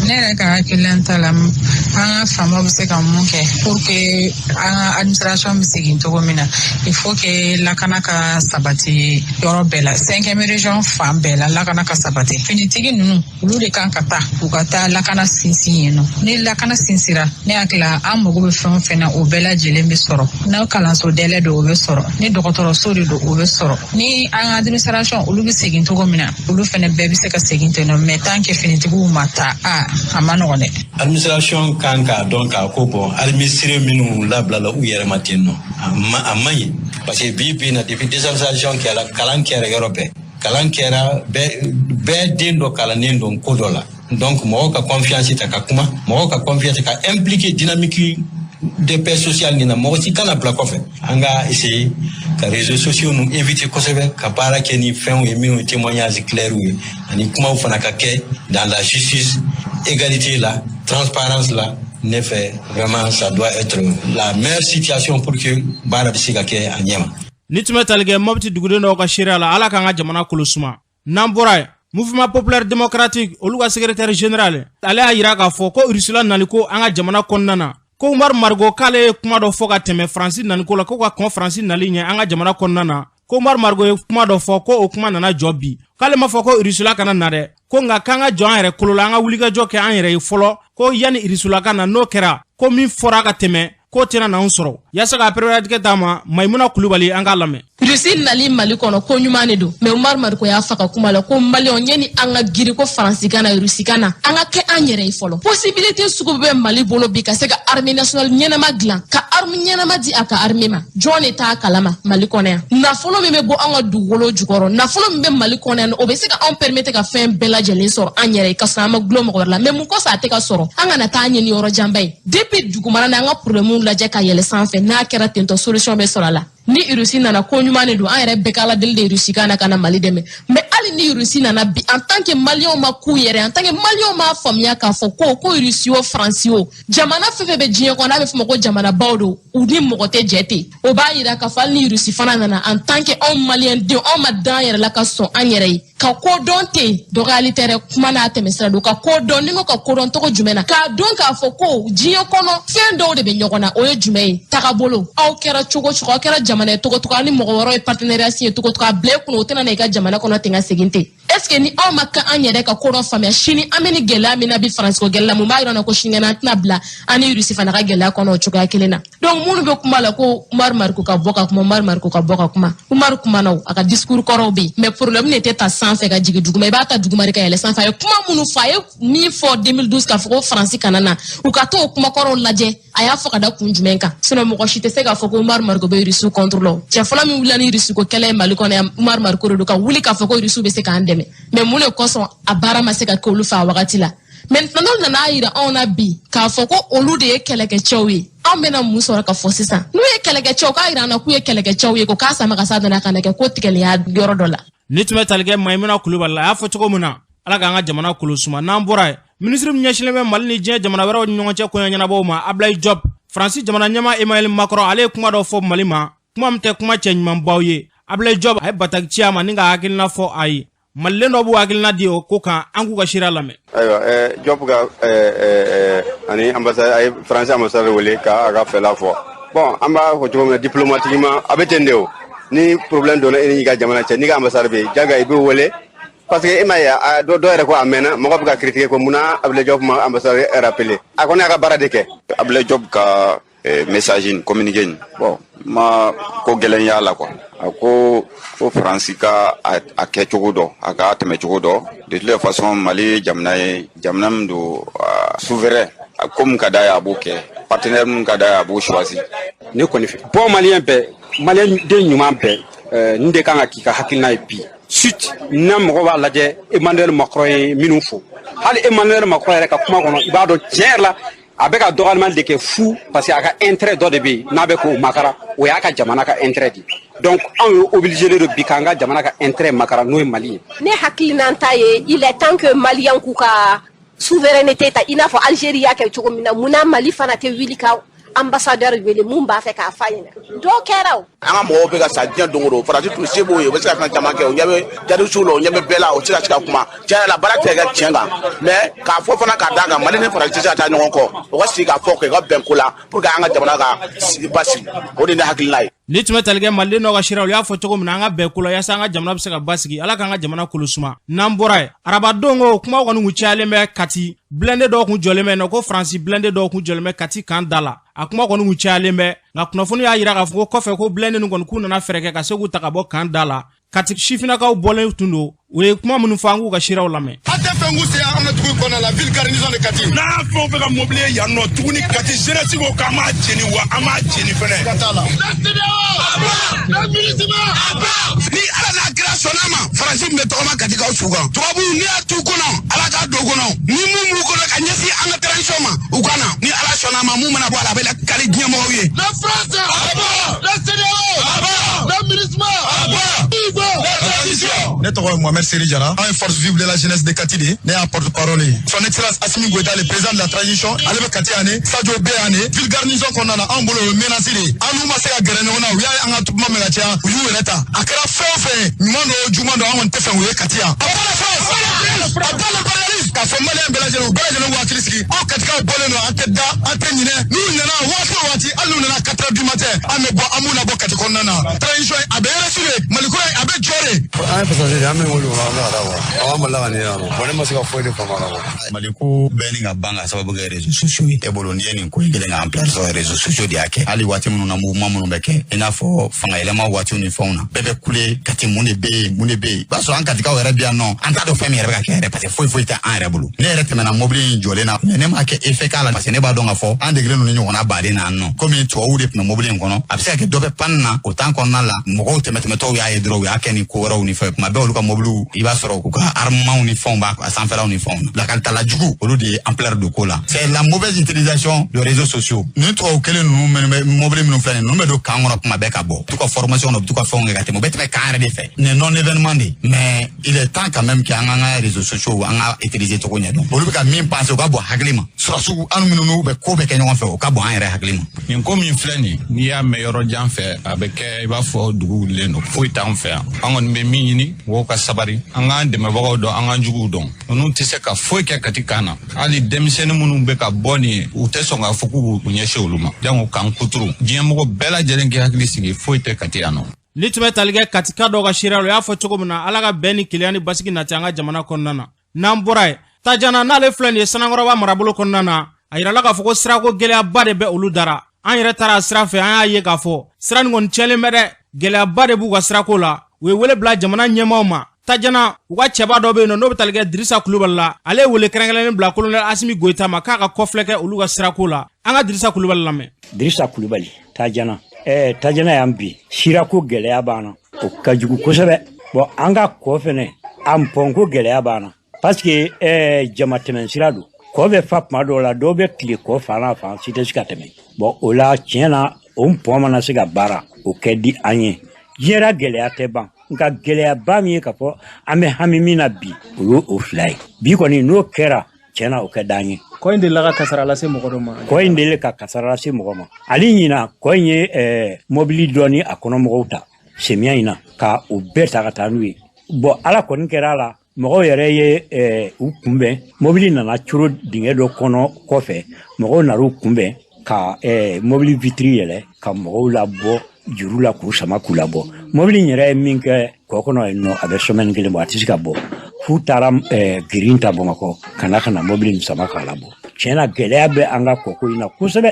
Speaker 12: Ne yɛrɛ ka hakilina ta la an ka faamaw bɛ se ka mun kɛ pour que an ka administration bɛ segin cogo min na il faut que lakana ka sabati yɔrɔ bɛɛ la 5e région fan bɛɛ la lakana ka sabati finitigi ninnu olu de kan ka taa u ka taa lakana sinsin yen nɔ ni lakana sinsira ne hakili la an mago bɛ fɛn o fɛn na o bɛɛ lajɛlen bɛ sɔrɔ n'aw kalanso dɛlɛ don o bɛ sɔrɔ ni dɔgɔtɔrɔso de don o bɛ sɔrɔ ni an ka administration olu bɛ segin cogo min na olu fana bɛɛ bɛ se ka segin ten nɔ mais tant que finitigiw ma taa a ma nɔgɔn dɛ.
Speaker 11: Administration kan k'a dɔn k'a ko bɔn administré minnu labilala u yɛrɛ ma ten nɔ a man ɲi parce que bi na depuis décentralisation kɛra kalan kɛra yɔrɔ bɛɛ kalan kɛra bɛɛ den dɔ kalannen don ko dɔ la donc mɔgɔw ka confiance ta ka kuma mɔgɔw ka confiance ka impliquer dynamique de paix sociale ni na mɔgɔ si kana bila kɔfɛ an ka essayer ka réseaux sociaux nu éviter kosɛbɛ ka baara kɛ ni fɛnw ye minnu témoignage clairs ye ani kumaw fana ka kɛ dans la justice égalité la transparence la ne fɛ vraiment ça doit être la meilleure situation pour que baara bɛ se ka kɛ a ɲɛma.
Speaker 2: Ni tun bɛ tali kɛ Mopti duguden dɔw ka seereya la ala k'an ka jamana kolo suma n'an bɔra ye Mouvement populaire démocratique olu ka secrétaire général ale y'a yira k'a fɔ ko Ursula nali ko an ka jamana kɔnɔna na ko Umar Margo k'ale ye kuma dɔ fɔ ka tɛmɛ Faransi nani ko la ko ka kɔn Faransi nali ɲɛ an ka jamana kɔnɔna na ko Umar Margo ye kuma dɔ fɔ ko o kuma nana jɔ bi k'ale ma fɔ ko Ursula kana na dɛ ko nka k'an ka jɔ an yɛrɛ kolo la an ka wulikajɔ kɛ an yɛrɛ ye fɔlɔ ko yani Ursula ka na n'o kɛra ko min fɔra ka tɛmɛ ko tɛna n'anw sɔrɔ yaasa ka période d'a ma Maimuna Kulubali an k'a lamɛn.
Speaker 13: Russie nali Mali kɔnɔ ko ɲuman de don mais Umar Mariko y'a faga kuma la ko Maliyɛnw ɲani an ka giri ko Faransi kana Russie kana an ka kɛ an yɛrɛ ye fɔlɔ possibilité sugu bɛ Mali bolo bi ka se ka armée nationale ɲɛnama dilan ka arme ɲɛnama di a ka armée ma jɔn de t'a kalama Mali kɔnɔ yan nafolo min bɛ bɔ an ka dugukolo jukɔrɔ nafolo min bɛ Mali kɔnɔ yan o bɛ se ka an permettre ka fɛn bɛɛ lajɛlen sɔrɔ an yɛrɛ ye ka sɔrɔ an ma gulon mɔgɔ wɛrɛ la mais mun kɔfɛ a tɛ ka sɔrɔ an kana taa ɲini yɔrɔ janba ye depuis dugumana na an ka problème lajɛ ka yɛlɛ sanfɛ n'a kɛra tentɔ solution bɛ sɔrɔ a la ni Russie nana ko ɲuman de don an yɛrɛ bɛɛ k'ala deli de Russie kana Mali dɛmɛ mais hali ni Russie nana bi en tant que Maliyɛnw ma k'u yɛrɛ en tant que Maliyɛnw ma faamuya k'a fɔ ko Russie o Faransi o jamana fɛn fɛn bɛ diɲɛ kɔnɔ n'a bɛ fɔ ma ko jamanabaw don u ni mɔgɔ tɛ jɛ ten o b'a yira k'a fɔ hali ni Russie fana nana en tant que anw Maliyɛn denw anw ma dan yɛrɛ la ka sɔn an yɛrɛ ye ka ko dɔn ten dɔgɔyali tɛ dɛ kuma n'a tɛmɛsira don ka ko dɔn ni ko ka ko dɔn tɔgɔ jumɛn na k'a dɔn k'a fɔ ko diɲɛ kɔnɔ fɛn dɔw de bɛ ɲɔgɔn na o ye jumɛn ye tagabolo aw kɛra cogo cogo aw kɛra jamana ye cogo cogo ani mɔgɔ wɛrɛw ye partenariat signé cogo cogo a bila i kunna o tɛna na i ka jamana kɔnɔ ten ka segin ten est ce que ni aw ma kɛ an yɛrɛ ka ko dɔn faamuya sini an bɛ ni gɛlɛya min na bi Faransiko gɛlɛya mun b'a yira na ko sini an tɛna bila an ni Russie fana ka gɛlɛya kɔnɔ o cogoya kelen na donc minnu bɛ kuma la ko Umar Mariko ka bɔ ka kuma Umar Mariko ka bɔ ka kuma Umar kumana a ka discours kɔrɔw bɛ yen mais problème ne tɛ ta sanfɛ ka jigin duguma i b'a ta duguma de ka yɛlɛ sanfɛ a ye kuma minnu fɔ a ye min fɔ 2012 k'a fɔ ko Faransi kana na u ka t'o kuma kɔrɔw lajɛ a y'a fɔ ka da kun jumɛn kan sinon mɔgɔ si tɛ se k'a fɔ ko Umar Mariko bɛ Russie contre la cɛ fɔlɔ min wulila ni Russie ko kɛlɛ ye Mali kɔnɔ yan Umar Mariko de don ka wuli k'a fɔ ko Russie bɛ se k'an dɛmɛ mais mun de kosɔn a baara ma se ka kɛ olu fɛ a wagati la maintenant nana yira ona bi k'a fɔ ko olu de ye kɛlɛkɛcɛw ye an bɛna mun sɔrɔ ka fɔ sisan n'u ye kɛlɛkɛcɛw k'a yira an na k'u ye kɛlɛkɛcɛw ye ko k'a sama ka sa dana ka na kɛ ko tigɛliya yɔrɔ dɔ la
Speaker 2: ni tun bɛ tali kɛ Maimuna Kulibali la a y'a fɔ cogo min na ala k'an ka jamana kolo suma n'an bɔra ye ministre min ɲɛsinnen bɛ Mali ni diɲɛ jamana wɛrɛw ni ɲɔgɔn cɛ koɲɛ ɲɛnabɔw ma Ablaye Diop Faransi jamana ɲɛmaa Emmanuel Macron ale ye kuma dɔ fɔ Mali ma kuma min tɛ kuma cɛ ɲumanbaw ye Ablaye Diop a ye bataki ci a ma ni ka hakilina fɔ a ye Malilen dɔ b'u hakilina di o ko kan an k'u ka sira lamɛn.
Speaker 3: Ayiwa Diop ka ani ambassade a ye Faransi ambassade wele k'a ka fɛla fɔ bon an b'a fɔ cogo min na diplomatiquement a bɛ ten de o ni problème donna e ni ka jamana cɛ ni ka ambassade bɛ yen jaga i bɛ wele parce que e ma ye dɔ yɛrɛ ko a mɛnna mɔgɔ bɛ ka critiquer ko munna Ablaye Diop ma ambassade rappelé a kɔni y'a ka baara de kɛ.
Speaker 14: Ablaye Diop ka message in communiqué in bon ma ko gɛlɛn y'a la quoi a ko Faransi ka a kɛ cogo dɔ a ka tɛmɛ cogo dɔ de toute façon Mali jamana ye jamana min don souverain ko mun ka d'a ye a b'o kɛ partenaire mun ka d'a ye a b'o choisi
Speaker 6: ne kɔni fɛ bon malien bɛɛ malien den ɲuman bɛɛ nin de kan ka k'i ka hakilina ye bi suite n'a mɔgɔ b'a lajɛ Emmanuel Macron ye minnu fɔ hali Emmanuel Macron yɛrɛ ka kuma kɔnɔ i b'a dɔn tiɲɛ yɛrɛ la a bɛ ka dɔgɔyalima de kɛ fu parce que a ka intérêt dɔ de bɛ yen n'a bɛ k'o makara o y'a ka jamana ka intérêt de donc anw ye obligé de bi k'an ka jamana ka intérêt makara n'o ye Mali ye.
Speaker 15: Ne hakilina ta ye il est temps que Malien k'u ka souveraineté ta i n'a fɔ Algérie y'a kɛ cogo min na munna Mali fana tɛ wuli ka ambassadeur wele mun b'a fɛ k'a f'a ɲɛna dɔ kɛra o. An ka mɔgɔw bɛ ka sa diɲɛ don o don Faransi tun se b'o ye o bɛ se ka fɛn caman kɛ o ɲɛ bɛ jadisiw la o ɲɛ bɛ bɛɛ la o tɛ se ka kuma tiɲɛ yɛrɛ la baara tɛ kɛ tiɲɛ kan mais k'a fɔ fana k'a d'a kan Mali ni Faransi tɛ se ka taa ɲɔgɔn kɔ o ka sigi k'a fɔ k'u ka bɛn ko la pour que an ka jamana ka basigi o de ne hakilina ye.
Speaker 2: Ni tun bɛ tali kɛ Maliden dɔw ka siraw y'a fɔ cogo min na an ka bɛn ko la yaasa an ka jamana bɛ se ka basigi ala k'an ka jamana kolo suma n'an bɔra ye arabadenw ko kuma kɔni kun cayalen bɛ Kati blindé dɔw kun jɔlen bɛ yen nɔ ko Faransi blindé dɔw kun jɔlen bɛ Kati kan da la a kuma kɔni kun cayalen bɛ nka kunnafoni y'a jira k'a fɔ ko kɔfɛ ko blindé ninnu kɔni k'u nana fɛɛrɛ kɛ ka se k'u ta ka bɔ kan da la Kati sifinnakaw bɔlen tun don u ye kuma minnu fɔ an k'u ka siraw lamɛn.
Speaker 16: A tɛ fɛn k'u se an ka dugu kɔnɔ la ville garnison de Kati. N'a y'a fɛn o fɛn ka mobili ye yan nɔ tuguni Kati jeunesse ko k'an b'a jeni wa an b'a jeni fɛnɛ. Ka t'a la. Ni ala n'a kira sɔnna ma Faransi min bɛ tɔgɔma Kati kaw su kan tubabuw n'i y'a t'u kɔnɔ ala k'a don kɔnɔ ni mun b'u kɔnɔ ka ɲɛsin an ka transition ma u ka na ni ala sɔnna ma mun mana bɔ a la a bɛ kali diɲɛmɔgɔw ye. La France la CEDEAO la MINUSMA ne tɔgɔ ye Mohamed Seri Jara an ye force vive de la jeunesse de Kati de ne y'a porte-parole ye son excellence Assimi Goïta le président de la transition ale bɛ Kati yan ne Sadio bɛ yan ne ville garnison kɔnɔna na an bolo o ye menace de ye an n'u ma se ka gɛrɛ ɲɔgɔn na u y'a ye an ka kuma mɛn ka caya u y'u yɛrɛ ta a kɛra fɛn o fɛn ɲuman dɔ juguman dɔ an kɔni tɛ fɛn u ye Kati yan a pas le paralysme k'a fɔ maliyɛn bɛɛ lajɛlen u bɛɛ lajɛlen k'u hakili sigi aw Katikaw bɔlen don an tɛ da an tɛ ɲinɛ n'u nana waati o waati hali n'u nana 4 heures du matin an bɛ bɔ an b'u labɔ Kati kɔnɔna na transition a bɛ yɛrɛ su de Mali kura a bɛ jɔ de.
Speaker 6: an ye fasasi an bɛ wele o la an bɛ ka taa wa aw ma laga ni yan nɔ bon ne ma se ka foyi de faamu a la wa. Mali ko bɛɛ ni ka ban ka sababu kɛ réseaux sociaux ye e bolo n'i ye nin ko in kelen k'an place sɔrɔ réseaux sociaux de y'a kɛ hali waati minnu na mouvement minnu bɛ kɛ i n'a fɔ fanga yɛlɛma waatiw ni fɛnw na bɛɛ bɛ kule Kati mun de bɛ yen mun de bɛ yen i b'a sɔrɔ an Katikaw yɛrɛ bɛ yan nɔ an t'a dɔn fɛn min yɛrɛ bɛ ka kɛ yɛrɛ parce que foyi tɛ an yɛrɛ bolo ne yɛrɛ tɛmɛna mobili in jɔlen na mais ne m'a kɛ effet k'a la parce que ne b'a dɔn k'a fɔ an degelen don ni ɲɔgɔnna baden na yan nɔ komi tubabuw de tun bɛ mobili in kɔnɔ a bɛ se ka kɛ dɔ bɛ panne na o temps kɔnɔna la mɔgɔw tɛmɛtɔw y'a ye dɔrɔn u y'a kɛ ni ko wɛrɛw ni fɛn kuma bɛɛ olu ka mobiliw i b'a sɔrɔ u ka armements ni fɛnw b'a sanfɛlaw ni fɛnw na lakalita jugu olu de ye ampleur de ko la c'est la mauvaise utilisation des réseaux sociaux ni tubabu kelen ninnu minnu bɛ mobili minnu filɛ nin ninnu bɛ don kan kɔnɔ kuma bɛɛ ka bɔ tu ka formation na u bɛ tu ka fɛnw kɛ ka tɛmɛ u bɛ tɛmɛ kan yɛrɛ de fɛ nin non événement de mais il est temps quand même que an ka réseaux sociaux an ka utiliser cogo ɲɛ dɔn olu bɛ ka min penser u ka bɔn hakili ma surasiw an minnu bɛ ko bɛ kɛ ɲɔgɔn fɛ u ka bɔn an yɛrɛ hakili ma.
Speaker 17: nin ko min filɛ nin n'i y'a mɛn yɔrɔ jan fɛ a bɛ kɛ i b'a fɔ dugu wulilen don foyi t'an fɛ yan an kɔni bɛ min ɲini mɔgɔw ka sabari an k'an dɛmɛbagaw dɔn an k'an juguw dɔn ninnu tɛ se ka foyi kɛ Kati kan na hali denmisɛnnin minnu bɛ ka bɔ nin u tɛ sɔn k'a fɔ k'u ɲɛsin olu ma jango k'an kuturu diɲɛmɔgɔ bɛɛ lajɛlen k'i hakili sigi foyi tɛ Kati yan nɔ.
Speaker 2: Ni tun bɛ tali kɛ Katika dɔw ka siraw la y'a fɔ cogo min na ala ka bɛn ni keleya ni basigi nati an ka jamana kɔnɔna na n'an bɔra ye Tajana n'ale filɛ nin ye Sanankɔrɔba marabolo kɔnɔna na a yirala k'a fɔ ko sirako gɛlɛyaba de bɛ olu dara an yɛrɛ taara sira fɛ an y'a ye k'a fɔ sira nin kɔni cɛnlen bɛ dɛ gɛlɛyaba de b'u ka sirako la u ye wele bila jamana ɲɛmaaw ma Tajana u ka cɛba dɔ bɛ yen nɔ n'o bɛ tali kɛ Dirisa Kulubali la ale ye wele kɛrɛnkɛrɛnnen bila colonel Assimi Goïta ma k'a ka kɔfilɛ kɛ olu ka sirako la an ka Dirisa Kulubali lamɛn.
Speaker 18: Dirisa Kulubali Tajana Tajana y'an bi sirako gɛlɛya b'an na o ka jugu kosɛbɛ bon an ka kɔ fɛnɛ an pɔnko gɛlɛya b'an na parce que jama tɛmɛ sira don ko bɛ fa kuma dɔw la dɔw bɛ tile kɔ fan na fan si tɛ se ka tɛmɛ bon o la tiɲɛ na o pɔn mana se ka baara o kɛ di an ye diɲɛra gɛlɛya tɛ ban nka gɛlɛyaba min ye ka fɔ an bɛ hami min na bi o ye o fila ye bi kɔni n'o kɛra tiɲɛ na o kɛ d'an ye.
Speaker 2: Kɔ in delila ka kasara lase mɔgɔ dɔ ma.
Speaker 18: Kɔ in delila ka kasara lase mɔgɔ ma hali ɲina kɔ in ye mobili dɔ ni a kɔnɔmɔgɔw ta semiya in na ka o bɛɛ ta ka taa n'u ye bon ala kɔni kɛra a la mɔgɔw yɛrɛ ye u kunbɛn mobili nana coro dingɛ dɔ kɔnɔ kɔfɛ mɔgɔw nana u kunbɛn ka mobili vitiri yɛlɛ ka mɔgɔw labɔ juru la k'u sama k'u labɔ mobili yɛrɛ ye min kɛ kɔ kɔnɔ yen nɔ a bɛ sɔmɛni kelen bɔ a tɛ se ka bɔ f'u taara girin ta Bamakɔ ka na mobili nin sama k'a labɔ tiɲɛ na gɛlɛya bɛ an ka kɔko in na kosɛbɛ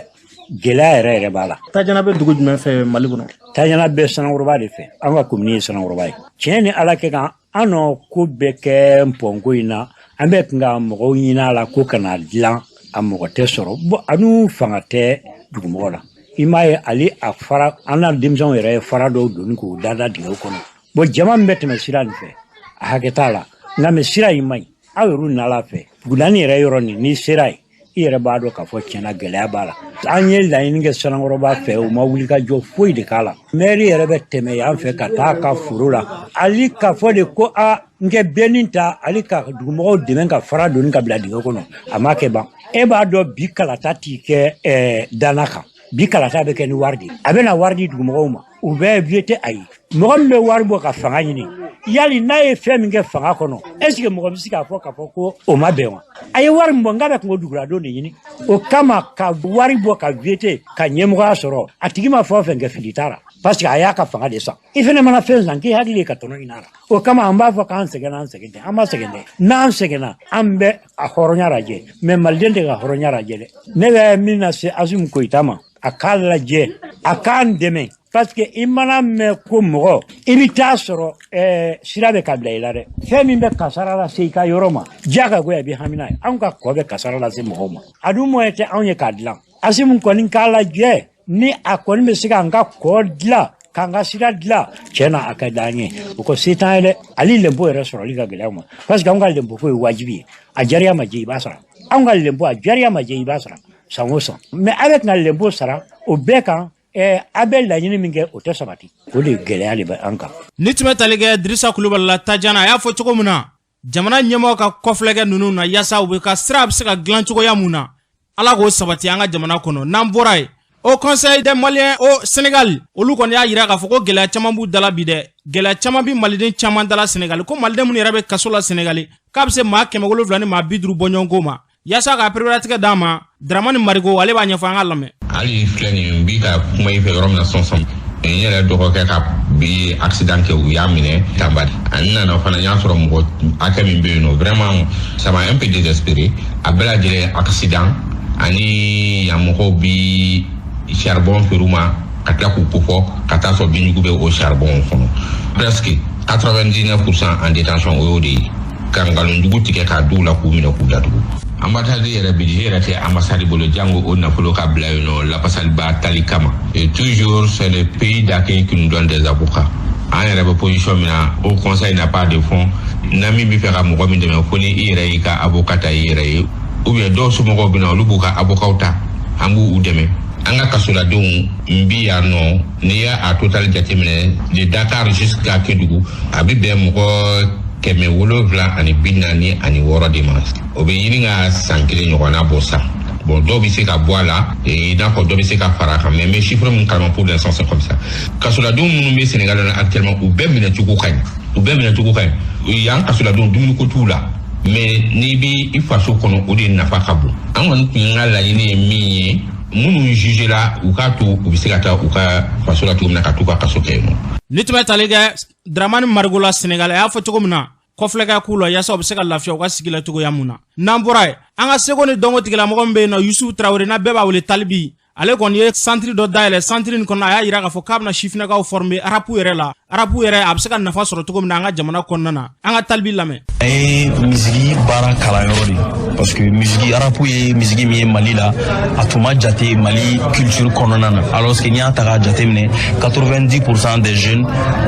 Speaker 18: gɛlɛya yɛrɛ b'a la.
Speaker 2: Tajana bɛ dugu jumɛn fɛ Mali kɔnɔ?
Speaker 18: Tajana bɛ Sanankɔrɔba de fɛ an ka komini ye Sanankɔrɔba ye tiɲɛ ni ala kɛ kan an nɔ ko bɛɛ kɛ mpɔnko in na an bɛ kun ka mɔgɔw ɲini a la ko kana dilan a mɔgɔ tɛ sɔrɔ bon anu fanga tɛ dugumɔgɔ la i m'a ye ale a fara an na denmisɛnw yɛrɛ ye fara dɔw doni k'o dada dingɛw kɔnɔ bon jama min bɛ tɛmɛ sira nin fɛ a hakɛ t'a la nka mɛ sira in man ɲi aw yɛrɛ nala fɛ bugudani yɛrɛ yɔrɔ nin n'i sera yen i yɛrɛ b'a dɔn k'a fɔ tiɲɛna gɛlɛya b'a la an ye laɲini kɛ Sanankɔrɔba fɛ u ma wuli ka jɔ foyi de k'a la maire yɛrɛ bɛ tɛmɛ yan fɛ ka taa ka foro la ali k'a fɔ de ko n kɛ bɛnni ta ali ka dugumɔgɔw dɛmɛ ka fara doni ka bila dingɛ kɔnɔ a ma kɛ ban e b'a dɔn bi kalata t'i kɛ dana kan bi kalata bɛ kɛ ni wari de a bɛ na wari di dugumɔgɔw ma u bɛ viete a ye mɔgɔ min bɛ wari bɔ ka fanga ɲini yali n'a ye fɛn min kɛ fanga kɔnɔ est ce que mɔgɔ bɛ se k'a fɔ ko o ma bɛn wa a ye wari min bɔ n k'a bɛ kungo duguladenw de ɲini o kama ka wari bɔ ka viete ka ɲɛmɔgɔya sɔrɔ a tigi ma fɛn o fɛn kɛ fili t'a la parce que a y'a ka fanga de san i fana mana fɛn san k'i hakili ye ka tɔnɔ ɲini a la o kama an b'a fɔ k'an sɛgɛnna an sɛgɛn tɛ an ma sɛgɛn dɛ n'an sɛgɛnna an bɛ a hɔrɔnya lajɛ mɛ maliden tɛ ka hɔrɔnya lajɛ dɛ ne bɛ min na se Asimi Goyita ma a k'a lajɛ a k'an dɛmɛ parce que i mana mɛn ko mɔgɔ i bɛ taa sɔrɔ sira bɛ ka bila i la dɛ fɛn min bɛ kasara lase i ka yɔrɔ ma diyagoya i bɛ hami n'a ye anw ka kɔ bɛ kasara lase mɔgɔw ma a dun mɔyɛ tɛ anw ye k'a dilan Asimi kɔni k'a lajɛ ni a kɔni bɛ se k'an ka kɔ dilan k'an ka sira dilan tiɲɛ na a ka d'an ye o ko se t'an ye dɛ hali lempo yɛrɛ sɔrɔli ka gɛlɛn ma parce que anw ka lempo ko ye wajibi ye a jariya ma jɛ i b'a sara anw ka lempo a jariya ma jɛ i b'a sara san o san mais a bɛ tɛna lempo sara o bɛɛ kan a bɛ laɲini min kɛ o tɛ sabati o de gɛlɛya de bɛ an kan.
Speaker 2: Ni tun bɛ tali kɛ Dirisa Kulubali la Tajana a y'a fɔ cogo min na jamana ɲɛmɔgɔ ka kɔfilɛkɛ ninnu na yaasa u bɛ ka sira bɛ se ka dilan cogoya mun na ala k'o sabati an ka jamana kɔnɔ n'an bɔra yen au conseil des Maliens au Sénégal olu kɔni y'a jira k'a fɔ ko gɛlɛya caman b'u dala bi dɛ gɛlɛya caman bi maliden caman dala Sénégal ko maliden minnu yɛrɛ bɛ kaso la Sénégal k'a bɛ se maa 770 ni maa 50 bɔ ɲɔgɔn ko ma yaasa ka pereperelatigɛ d'a ma Dramani Marigo ale b'a ɲɛfɔ an ka lamɛn.
Speaker 19: Hali filɛ nin bi ka kuma i fɛ yɔrɔ min na sɔnsɔn n yɛrɛ dɔgɔkɛ ka bi accident kɛ u y'a minɛ Tanbali ani nana fana n y'a sɔrɔ mɔgɔ hakɛ min bɛ yen nɔ vraiment ça m'a un peu désespéré a bɛɛ lajɛlen accident ani yan mɔgɔw bi charbon feere u ma ka tila k'u kofɔ ka taa sɔrɔ binjugu bɛ o charbon kɔnɔ presque 99% en détention o y'o de ye ka nkalonjugu tigɛ k'a d'u la k'u minɛ k'u datugu ambassade yɛrɛ budget yɛrɛ tɛ ambassade bolo jango o nafolo ka bila yen nɔ lapasaliba tali kama et toujours c'est le pays d'accueil qui nous donne des avocats an yɛrɛ bɛ position min na au conseil n'a pas de fonds na min bɛ fɛ ka mɔgɔ min dɛmɛ fo ni i yɛrɛ y'i ka avocat ta i yɛrɛ ye ou bien dɔw somɔgɔw bɛ na olu b'u ka avocat ta an b'u dɛmɛ an ka kasoladenw n bi yan nɔ n'i y'a total jateminɛ de Dakar jusqu'à Kédougou a bɛ bɛn mɔgɔ 776 de ma o bɛ ɲini ka san kelen ɲɔgɔnna bɔ sa bon dɔw bɛ se ka bɔ a la i n'a fɔ dɔw bɛ se ka fara a kan mais chiffre min kalama pour l'instant c'est comme ça kasoladenw minnu bɛ Sénégal la actuellement u bɛɛ minɛcogo ka ɲi yan kasoladenw dumuni ko t'u la mais n'i bɛ i faso kɔnɔ o de nafa ka bon an kɔni tun ka laɲini ye min ye minnu juge la u k'a to u bɛ se ka taa u ka faso la cogo min na ka t'u ka kaso kɛ yen nɔ.
Speaker 2: Ni tun bɛ tali kɛ Dramani Marigo la Sénégal a y'a fɔ cogo min na kɔfilɛkɛ k'u la yaasa u bɛ se ka lafiya u ka sigi la cogoya mun na n'an bɔra yen an ka seko ni dɔnko tigilamɔgɔ min bɛ yen nɔ Yusufu Traoré n'a bɛɛ b'a wele Talibi ale kɔni ye centre dɔ dayɛlɛ centre in kɔnɔ a y'a jira k'a fɔ k'a bɛna sifinnakaw former arapu yɛrɛ la arabu yɛrɛ a bɛ se ka nafa sɔrɔ cogo min na an ka jamana kɔnɔna na an ka Talibi lamɛn.
Speaker 20: Misigi baara kalanyɔrɔ de parce que misigi arabu ye misigi min ye Mali la a tun ma jate Mali culture kɔnɔna na alors que n'i y'a ta k'a jateminɛ 90% des jeunes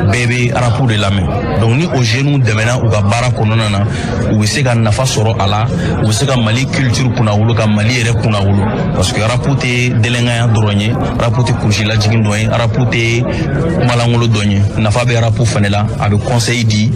Speaker 20: bɛɛ bɛ arabu de lamɛn donc ni o jeunes dɛmɛna u ka baara kɔnɔna na u bɛ se ka nafa sɔrɔ a la u bɛ se ka Mali culture kunnawolo ka Mali yɛrɛ kunnawolo parce que arabu tɛ dɛlɛnganya dɔrɔn ye arabu tɛ kurusi lajigin dɔrɔn ye arabu tɛ kumalangolo dɔrɔn ye nafa bɛ arabu fana la a bɛ conseil di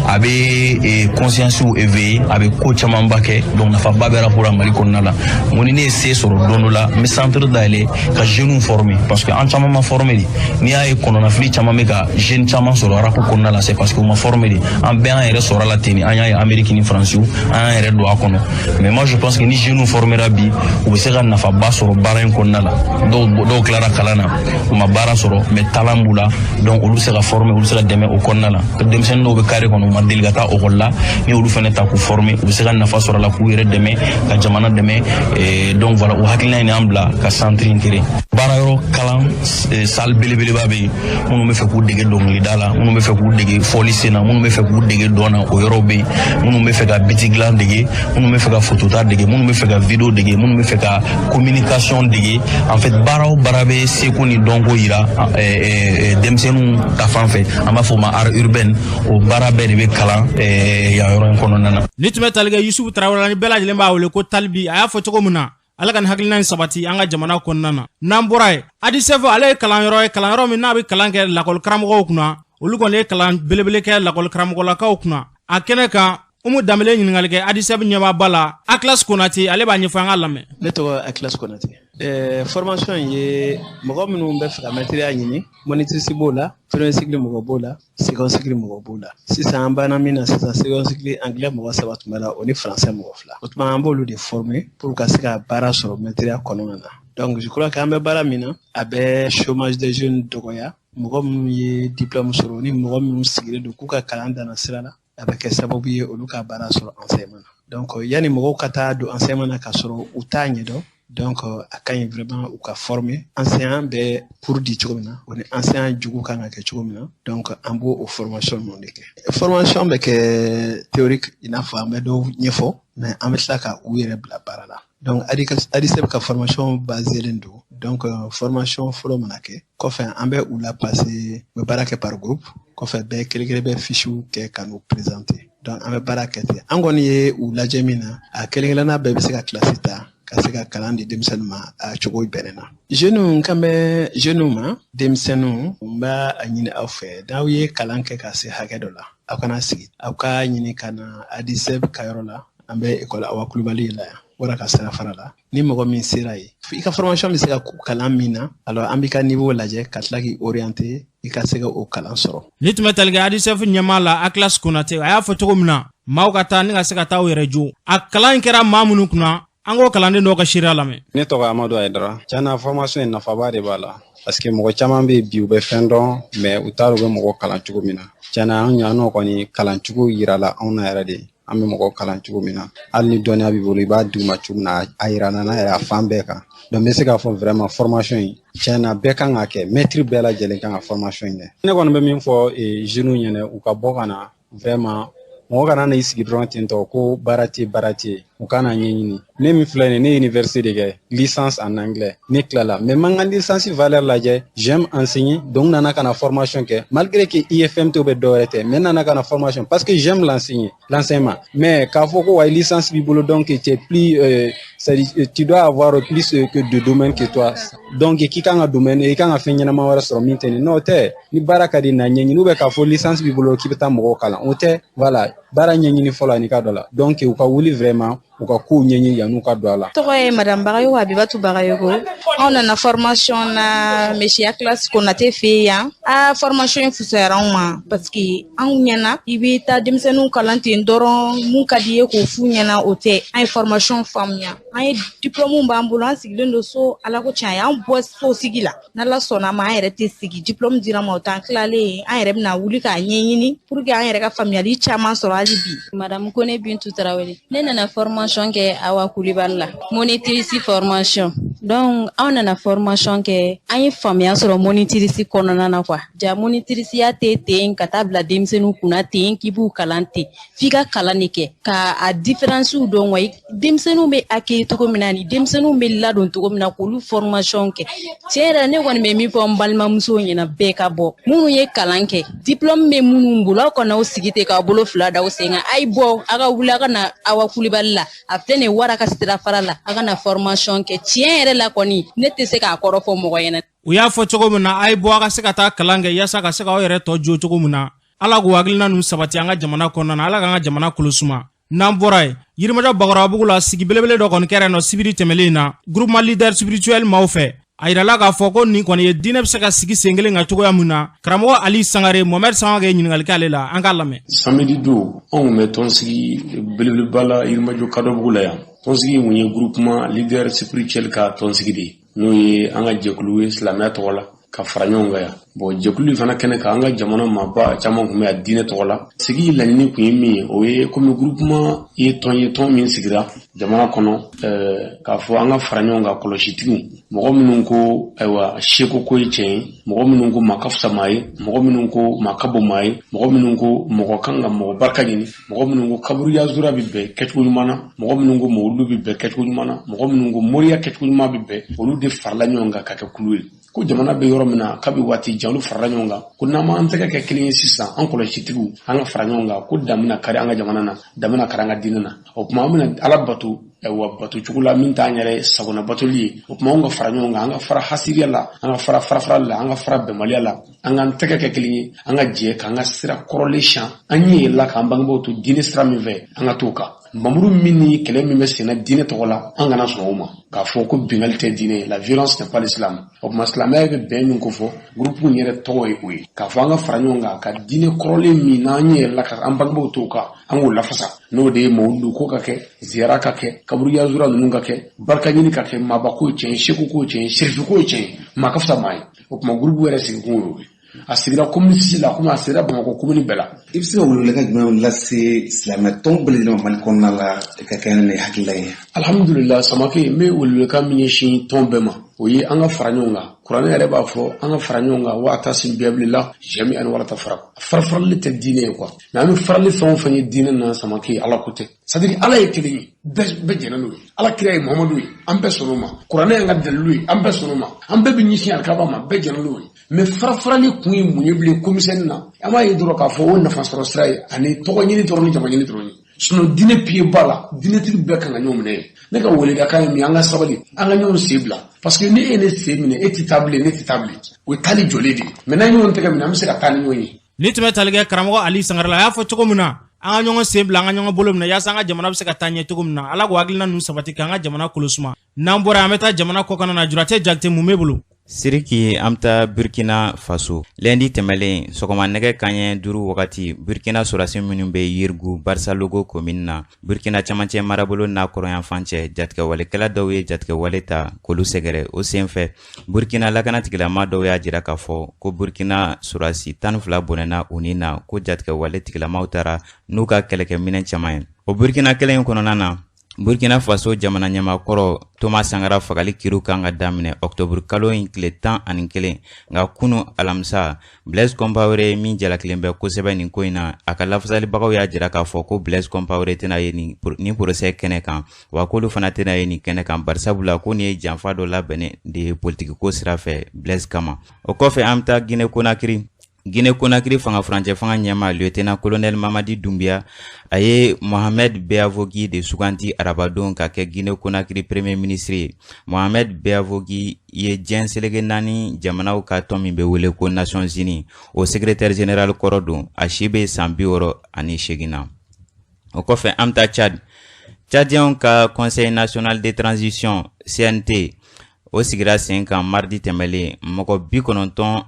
Speaker 20: a bɛ conscience éveiller a bɛ ko camanba kɛ donc nafaba bɛ arabu la Mali kɔnɔna la mun ni ne ye se sɔrɔ don dɔ la n bɛ centre dayɛlɛ ka jeunes former parce que an caman ma former de n'i y'a ye kɔnɔnafili caman bɛ ka jeunes caman sɔrɔ arabu kɔnɔna la c'est parce que u ma former de an bɛɛ an yɛrɛ sɔrɔ la ten an y'a ye Amérique ni France an y'an yɛrɛ don a kɔnɔ mais moi je pense que ni jeunes formera bi u bɛ se ka nafaba sɔrɔ baara in kɔnɔna la dɔw tilara kalan na u ma baara sɔrɔ mais talent b'u la donc olu bɛ se ka former olu bɛ se ka dɛmɛ o kɔnɔna la denmisɛnnin dɔw bɛ carré kɔnɔ u ma deli ka taa école la ni olu fana ta k'u former u bɛ se ka nafa sɔrɔ a la k'u yɛrɛ dɛmɛ ka jamana dɛmɛ donc voilà o hakilina in y'an bila ka centre in créer baara yɔrɔ kalan salle belebeleba bɛ yen minnu bɛ fɛ k'u dege dɔnkilida la minnu bɛ fɛ k'u dege fɔli sen na minnu bɛ fɛ k'u dege dɔn na o yɔrɔ bɛ yen minnu bɛ fɛ ka biti dilan dege minnu bɛ fɛ ka photota dege minnu bɛ fɛ ka video dege minnu bɛ fɛ ka communication dege en fait baara o baara bɛ seko ni dɔnko yira denmisɛnninw ta fan fɛ an b'a fɔ o ma art urbaine o baara bɛɛ de bɛ kalan yan yɔrɔ in kɔnɔna na.
Speaker 2: Ni tun bɛ talikɛ Yusufu Tarawele ni bɛɛ lajɛlen b'a wele ko Talibi a y'a fɔ cogo min na ala ka nin hakilina in sabati an ka jamana kɔnɔna na n'an bɔra ye ADISEF ale ye kalanyɔrɔ min n'a bɛ kalan kɛ lakɔli karamɔgɔw kunna olu kɔni ye kalan belebele kɛ lakɔli karamɔgɔlakaw kunna a kɛnɛ kan Umu Danbele ɲininkali kɛ ADISEF ɲɛmaaba la Akilas Konate ale b'a ɲɛfɔ an ka lamɛn.
Speaker 21: Ne tɔgɔ Akilas Konate. Formation ye mɔgɔ minnu bɛ fɛ ka matériel ɲini monitrice b'o la premier cycle mɔgɔ b'o la second cycle mɔgɔ b'o la sisan an banna min na sisan second cycle anglais mɔgɔ 3 tun bɛ la o ni français mɔgɔ 2 o tuma an b'olu de former pour ka se ka baara sɔrɔ matériel kɔnɔna na donc je crois que an bɛ baara min na a bɛ chômage des jeunes dɔgɔya mɔgɔ minnu ye diplôme sɔrɔ ni mɔgɔ minnu sigilen don k'u ka kalan danna sira la a bɛ kɛ sababu ye olu ka baara sɔrɔ enseignement na donc yani mɔgɔw ka taa don enseignement na ka sɔrɔ u t'a ɲɛdɔn donc a ka ɲi vraiment u ka former enseignant bɛ pour di cogo min na o ni enseignant jugu kan ka kɛ cogo min na donc an b'o o formation ninnu de kɛ formation bɛ kɛ théorique i n'a fɔ an bɛ dɔw ɲɛfɔ mais an bɛ tila ka u yɛrɛ bila baara la donc ADISEF ka formation basélen don donc formation fɔlɔ mana kɛ kɔfɛ an bɛ u la passer u bɛ baara kɛ par groupe kɔfɛ bɛɛ kelen-kelen bɛ fichiw kɛ ka n'u présenter donc an bɛ baara kɛ ten an kɔni ye u lajɛ min na a kelen-kelenna bɛɛ bɛ se ka classe ta ka se ka kalan di denmisɛnninw ma a cogo bɛnnen na jeunes kan bɛ jeunes ma denmisɛnninw n b'a a ɲini aw fɛ n'aw ye kalan kɛ ka se hakɛ dɔ la aw kana sigi aw ka ɲini ka na ADISEF ka yɔrɔ la an bɛ école Awa Kulubali la yan wara ka sira fara la ni mɔgɔ min sera ye i ka formation bɛ se ka kalan min na alors an b'i ka niveau lajɛ ka tila k'i orienter i ka se ka o kalan sɔrɔ.
Speaker 2: Ni tun bɛ talikɛ ADISEF ɲɛmaa la Akilas Konate a y'a fɔ cogo min na maaw ka taa ni ka se ka taa u yɛrɛ jo a kalan in kɛra maa minnu kunna an k'o kalanden dɔw ka seereya lamɛn.
Speaker 6: Ne tɔgɔ Amadu Ayidara tiɲɛna formation in nafaba de b'a la parce que mɔgɔ caman bɛ bi u bɛ fɛn dɔn mais u t'a dɔn u bɛ mɔgɔ kalan cogo min na tiɲɛna an ɲan'o kɔni kalan cogo yirala anw na yɛrɛ de an bɛ mɔgɔ kalan cogo min na hali ni dɔnniya b'i bolo i b'a d'u ma cogo min na a yira n'a yɛrɛ a fan bɛɛ kan donc n bɛ se k'a fɔ vraiment formation in tiɲɛna bɛɛ kan ka kɛ maître bɛɛ lajɛlen kan ka formation in kɛ ne kɔni bɛ min fɔ jeunes ɲɛna u ka bɔ ka na vraiment mɔgɔ kana na i sigi dɔrɔn ten tɔ ko baara tɛ u kana ɲɛɲini ne min filɛ nin ne ye université de kɛ licence en anglais ne tilala mais man ka licence valeur lajɛ j'aime enseigner donc nana ka na formation kɛ malgré que IFM to bɛ dɔwɛrɛ tɛ mais nana ka na formation parce que j'aime l'enseignement mais k'a fɔ ko wa licence b'i bolo donc tu es plus tu dois avoir plus que de domaines que toi donc k'i kan ka domaine i kan ka fɛn ɲɛnama wɛrɛ sɔrɔ min tɛ nin n'o tɛ ni baara ka di na ɲɛɲini ou bien k'a fɔ licence b'i bolo k'i bɛ taa mɔgɔw kalan o tɛ voilà baara ɲɛɲini fɔlɔ ani ka dɔ la donc u ka wuli vraiment u ka kow ɲɛɲini yan'u ka don a la.
Speaker 22: Tɔgɔ ye madame Bagayogo Abibatu Bagayogo anw nana formation na monsieur Akilas Konate fɛ yan formation in fusayara anw ma parce que anw ɲɛna i bɛ taa denmisɛnninw kalan ten dɔrɔn mun ka di ye k'o f'u ɲɛna o tɛ an ye formation faamuya an ye diplôme b'an bolo an sigilen don so ala ko tiɲɛ an bɔ so sigi la n'ala sɔnna ma an yɛrɛ tɛ sigi diplôme dira ma o t'an tilalen an yɛrɛ bɛna wuli k'a ɲɛɲini pour que an yɛrɛ ka faamuyali caman sɔrɔ hali bi.
Speaker 23: Madame Kone Bintu Tarawele ne nana formation kɛ Awa Kulibali la monitrice formation
Speaker 22: donc an nana formation kɛ an ye faamuya sɔrɔ monitirisi kɔnɔna na quoi ja monitirisiya tɛ ten ka taa bila denmisɛnninw kunna ten k'i b'u kalan ten f'i ka kalan de kɛ ka a différencew dɔn wa denmisɛnninw bɛ accueillir cogo min na ni denmisɛnninw bɛ ladon cogo min na k'olu formation kɛ tiɲɛ yɛrɛ ne kɔni bɛ min fɔ n balimamusow ɲɛna bɛɛ ka bɔ minnu ye kalan kɛ diplôme bɛ minnu bolo aw kana aw sigi ten k'aw bolo fila da aw sen kan a' ye bɔ a ka wuli a ka na Awa Kulibali la a filɛ nin ye wara ka sira fara la a ka na formation kɛ tiɲɛ yɛrɛ la kɔni ne tɛ se k'a kɔrɔ fɔ mɔgɔ ɲɛna.
Speaker 2: U y'a fɔ cogo min na a' ye bɔ a ka se ka taa kalan kɛ yaasa ka se k'aw yɛrɛ tɔ jo cogo min na Ala k'u hakilina ninnu sabati an ka jamana kɔnɔna na Ala k'an ka jamana kolosuma. N'an bɔra ye Yirimajɔ Bakɔrɔbabugu la sigi belebele dɔ kɔni kɛra yen nɔ sibiri tɛmɛlen in na groupement leader spirituel maaw fɛ a yirala k'a fɔ ko nin kɔni ye diinɛ bɛ se ka sigi sen kelen kan cogoya min na karamɔgɔ Ali Sangare Mohamed Sangare ye ɲininkali kɛ ale la an k'a lamɛn.
Speaker 1: Samedi don anw kun bɛ tɔnsigi belebeleba la Yirimajɔ Kadɔbugu la yan tɔnsigi mun ye groupement leader spirituel ka tɔnsigi de ye n'o ye an ka jɛkulu ye silamɛya tɔgɔ la ka fara ɲɔgɔn kan yan bon jɛkulu fana kɛnɛ kan an ka jamana maaba caman kun bɛ a diinɛ tɔgɔ la sigi laɲini kun ye min ye o ye komi groupement ye tɔn min sigira jamana kɔnɔ k'a fɔ an ka fara ɲɔgɔn kan kɔlɔsitigiw mɔgɔ minnu ko ayiwa seko ko ye tiɲɛ ye mɔgɔ minnu ko maa ka fisa maa ye mɔgɔ minnu ko maa ka bon maa ye mɔgɔ minnu ko mɔgɔ kan ka mɔgɔ barika ɲini mɔgɔ minnu ko kaburu yazura bi bɛn kɛcogo ɲuman na mɔgɔ minnu ko mawulu bi bɛn kɛcogo ɲuman na mɔgɔ minnu ko moriya kɛcogo ɲuman bi bɛn olu de farala ɲɔgɔn kan ka kɛ kulu ye ko jamana bɛ yɔrɔ min na kabi waati jan olu farala ɲɔgɔn kan ko n'an m'an tɛgɛ kɛ kelen ye sisan an kɔlɔsitigiw an ka fara ɲɔgɔn kan ko dan bɛna kari an ka jamana na dan bɛna kari an ka diinɛ na o tuma an bɛna Ala bato wa bato cogo la min t'an yɛrɛ sagona batoli ye o tuma an ka fara ɲɔgɔn kan an ka fara hasiriya la an ka fara farafara la an ka fara bɛnbaliya la an k'an tɛgɛ kɛ kelen ye an ka jɛ k'an ka sira kɔrɔlen siyan an ɲɛ yɛlɛla k'an bangebaaw to diinɛ sira min fɛ an ka t'o kan mamuru min ni kɛlɛ min bɛ senna diinɛ tɔgɔ la an kana sɔn o ma k'a fɔ ko bingali tɛ diinɛ la violence n'est pas l'islam o tuma silamɛya bɛ bɛn min ko fɔ groupe yɛrɛ tɔgɔ ye o ye k'a fɔ an ka fara ɲɔgɔn kan ka diinɛ kɔrɔlen min n'an ɲɛ yɛlɛla ka an bangebaaw t'o kan an k'o lafasa n'o de ye mawudu ko ka kɛ ziyara ka kɛ kaburu yazura ninnu ka kɛ barika ɲini ka kɛ maaba ko ye tiɲɛ ye seku ko ye tiɲɛ ye sirifi ko ye tiɲɛ ye maa ka fisa maa ye o tuma groupe yɛrɛ sigi kun y'o ye a sigira communiste la komi a sigira Bamakɔ commune bɛɛ la.
Speaker 4: I bɛ se ka welewelekan jumɛn lase silamɛ tɔn bɛɛ lajɛlen ma Mali kɔnɔna la ka kɛ ne hakilila ye.
Speaker 1: Alhamdulillah Samake n bɛ welewelekan min ɲɛsin tɔn bɛɛ ma o ye an ka fara ɲɔgɔn kan kuranɛ yɛrɛ b'a fɔ an ka fara ɲɔgɔn kan wa'tasimu bihablillah jami'an wala tafarraqu farafarali tɛ diinɛ ye quoi mais an bɛ farali fɛn o fɛn ye diinɛ na Samake Ala ko tɛ c'est à dire Ala ye kelen ye bɛɛ jɛnna n'o ye Ala kira ye Muhamadu ye an bɛɛ sɔnn'o ma kuranɛ y'an ka dalilu ye an bɛɛ sɔnn'o ma an bɛɛ bɛ ɲɛsin alikaba ma bɛɛ jɛnna n'o ye mais farafarali kun ye mun ye bilen komisɛni na an b'a ye dɔrɔn k'a fɔ o nafa sɔrɔ sira ye ani tɔgɔ ɲini dɔrɔn ni jama ɲini dɔrɔn ye sinon diinɛ pied ba la diinɛtigi bɛɛ kan ka ɲɔgɔn minɛ ye ne ka weledakan ye min an ka sabali an ka ɲɔgɔn sen bila parce que ni e ne sen minɛ e tɛ taa bilen ne tɛ taa bilen o ye taali jɔlen de ye mais n'an ɲɔgɔn tɛgɛ minɛ an bɛ se ka taa ni ɲɔgɔn ye.
Speaker 2: Ni tun bɛ tali kɛ karamɔgɔ Ali Sangare la a y'a fɔ cogo min na an ka ɲɔgɔn sen bila an ka ɲɔgɔn bolo minɛ yaasa an ka jamana bɛ se ka taa ɲɛ cogo min na Ala k'o hakilina ninnu sabati k'an ka jamana kolosuma n'an bɔra an bɛ taa jamana kɔkan na Juratɛ Jakite mun b'e bolo.
Speaker 23: Siriki an bɛ taa Burkina Faso lundi tɛmɛlen sɔgɔma nɛgɛ kanɲɛ 5 wagati Burkina sɔrɔdasi minnu bɛ Yirigu Barça Logo commune na Burkina camancɛ marabolo n'a kɔrɔyanfan cɛ jatigɛwalekɛla dɔw ye jatigɛwale ta k'olu sɛgɛrɛ o senfɛ Burkina lakanatigilama dɔw y'a jira k'a fɔ ko Burkina sɔrɔdasi 12 bɔnɛna u ni na ko jatigɛwale tigilamaw taara n'u ka kɛlɛkɛminɛ caman ye o Burkina kelen kɔnɔna na Burkina Faso jamana ɲɛmakɔrɔ Thomas Sankara fagali kiru kan ka daminɛ octobre kalo in tile 11 nka kunu alamisa Blaise Compaoré min jalakilen bɛ kosɛbɛ nin ko in na a ka lafasalibagaw y'a jira k'a fɔ ko Blaise Compaoré tɛna ye ni procès kɛnɛ kan wa k'olu fana tɛna ye nin kɛnɛ kan barisabula ko nin ye janfa dɔ labɛnnen de ye politiki ko sira fɛ Blaise kama o kɔfɛ an bɛ taa Guinée Conakry fanga furancɛ fanga ɲɛma lieutenant colonel Mamadi Doumbia a ye Mohamed Beavogi de suganti arabadon ka kɛ Guinée Conakry premier ministre ye. Mohamed Beavogi ye diɲɛ selege 4 jamanaw ka tɔn min bɛ wele ko Nations Unies o secrétaire général kɔrɔ don a si bɛ san 68 na. O kɔfɛ an bɛ taa Tchadienw ka Conseil national de transition CNT o sigira sen kan mardi tɛmɛlen mɔgɔ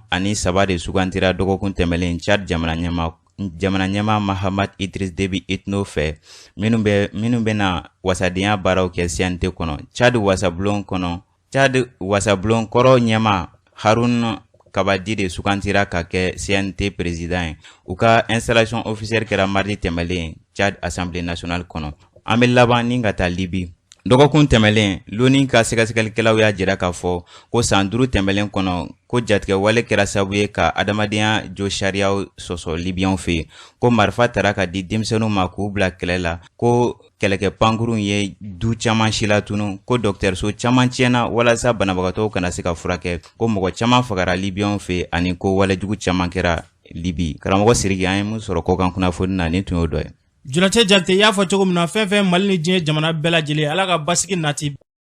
Speaker 23: 93 de sugantira dɔgɔkun tɛmɛlen Tchad jamana ɲɛma Mahamat Idriss Déby Itno fɛ minnu bɛna wasadenya baaraw kɛ CNT kɔnɔ. Tchad wasablon kɔrɔ ɲɛma Harun Kabadi de sugantira ka kɛ CNT président ye. U ka installation officielle kɛra mardi tɛmɛlen Tchad Assemblée nationale kɔnɔ. An bɛ laban ni ka taa Libi. dɔgɔkun tɛmɛlen loni ka sɛgɛsɛgɛlikɛlaw y'a jira k'a fɔ ko san 5 tɛmɛlen kɔnɔ ko jatigɛ wale kɛra sababu ye ka adamadenya jo sariyaw sɔsɔ libiyanw fɛ ko marifa tara ka di denmisɛnninw ma k'u bila kɛlɛ la ko kɛlɛkɛ pankuru ye du caman si la tunu ko dɔgɔtɔrɔso caman tiɲɛna walasa banabagatɔw kana se ka furakɛ ko mɔgɔ caman fagara libiyanw fɛ ani ko walejugu caman kɛra libi karamɔgɔ siriki an ye mun sɔrɔ kɔkan kunnafoni na ni tun y'o dɔ ye.
Speaker 2: Julacɛ Jakite y'a fɔ cogo min na fɛn fɛn Mali ni diɲɛ jamana bɛɛ lajɛlen Ala ka basigi nati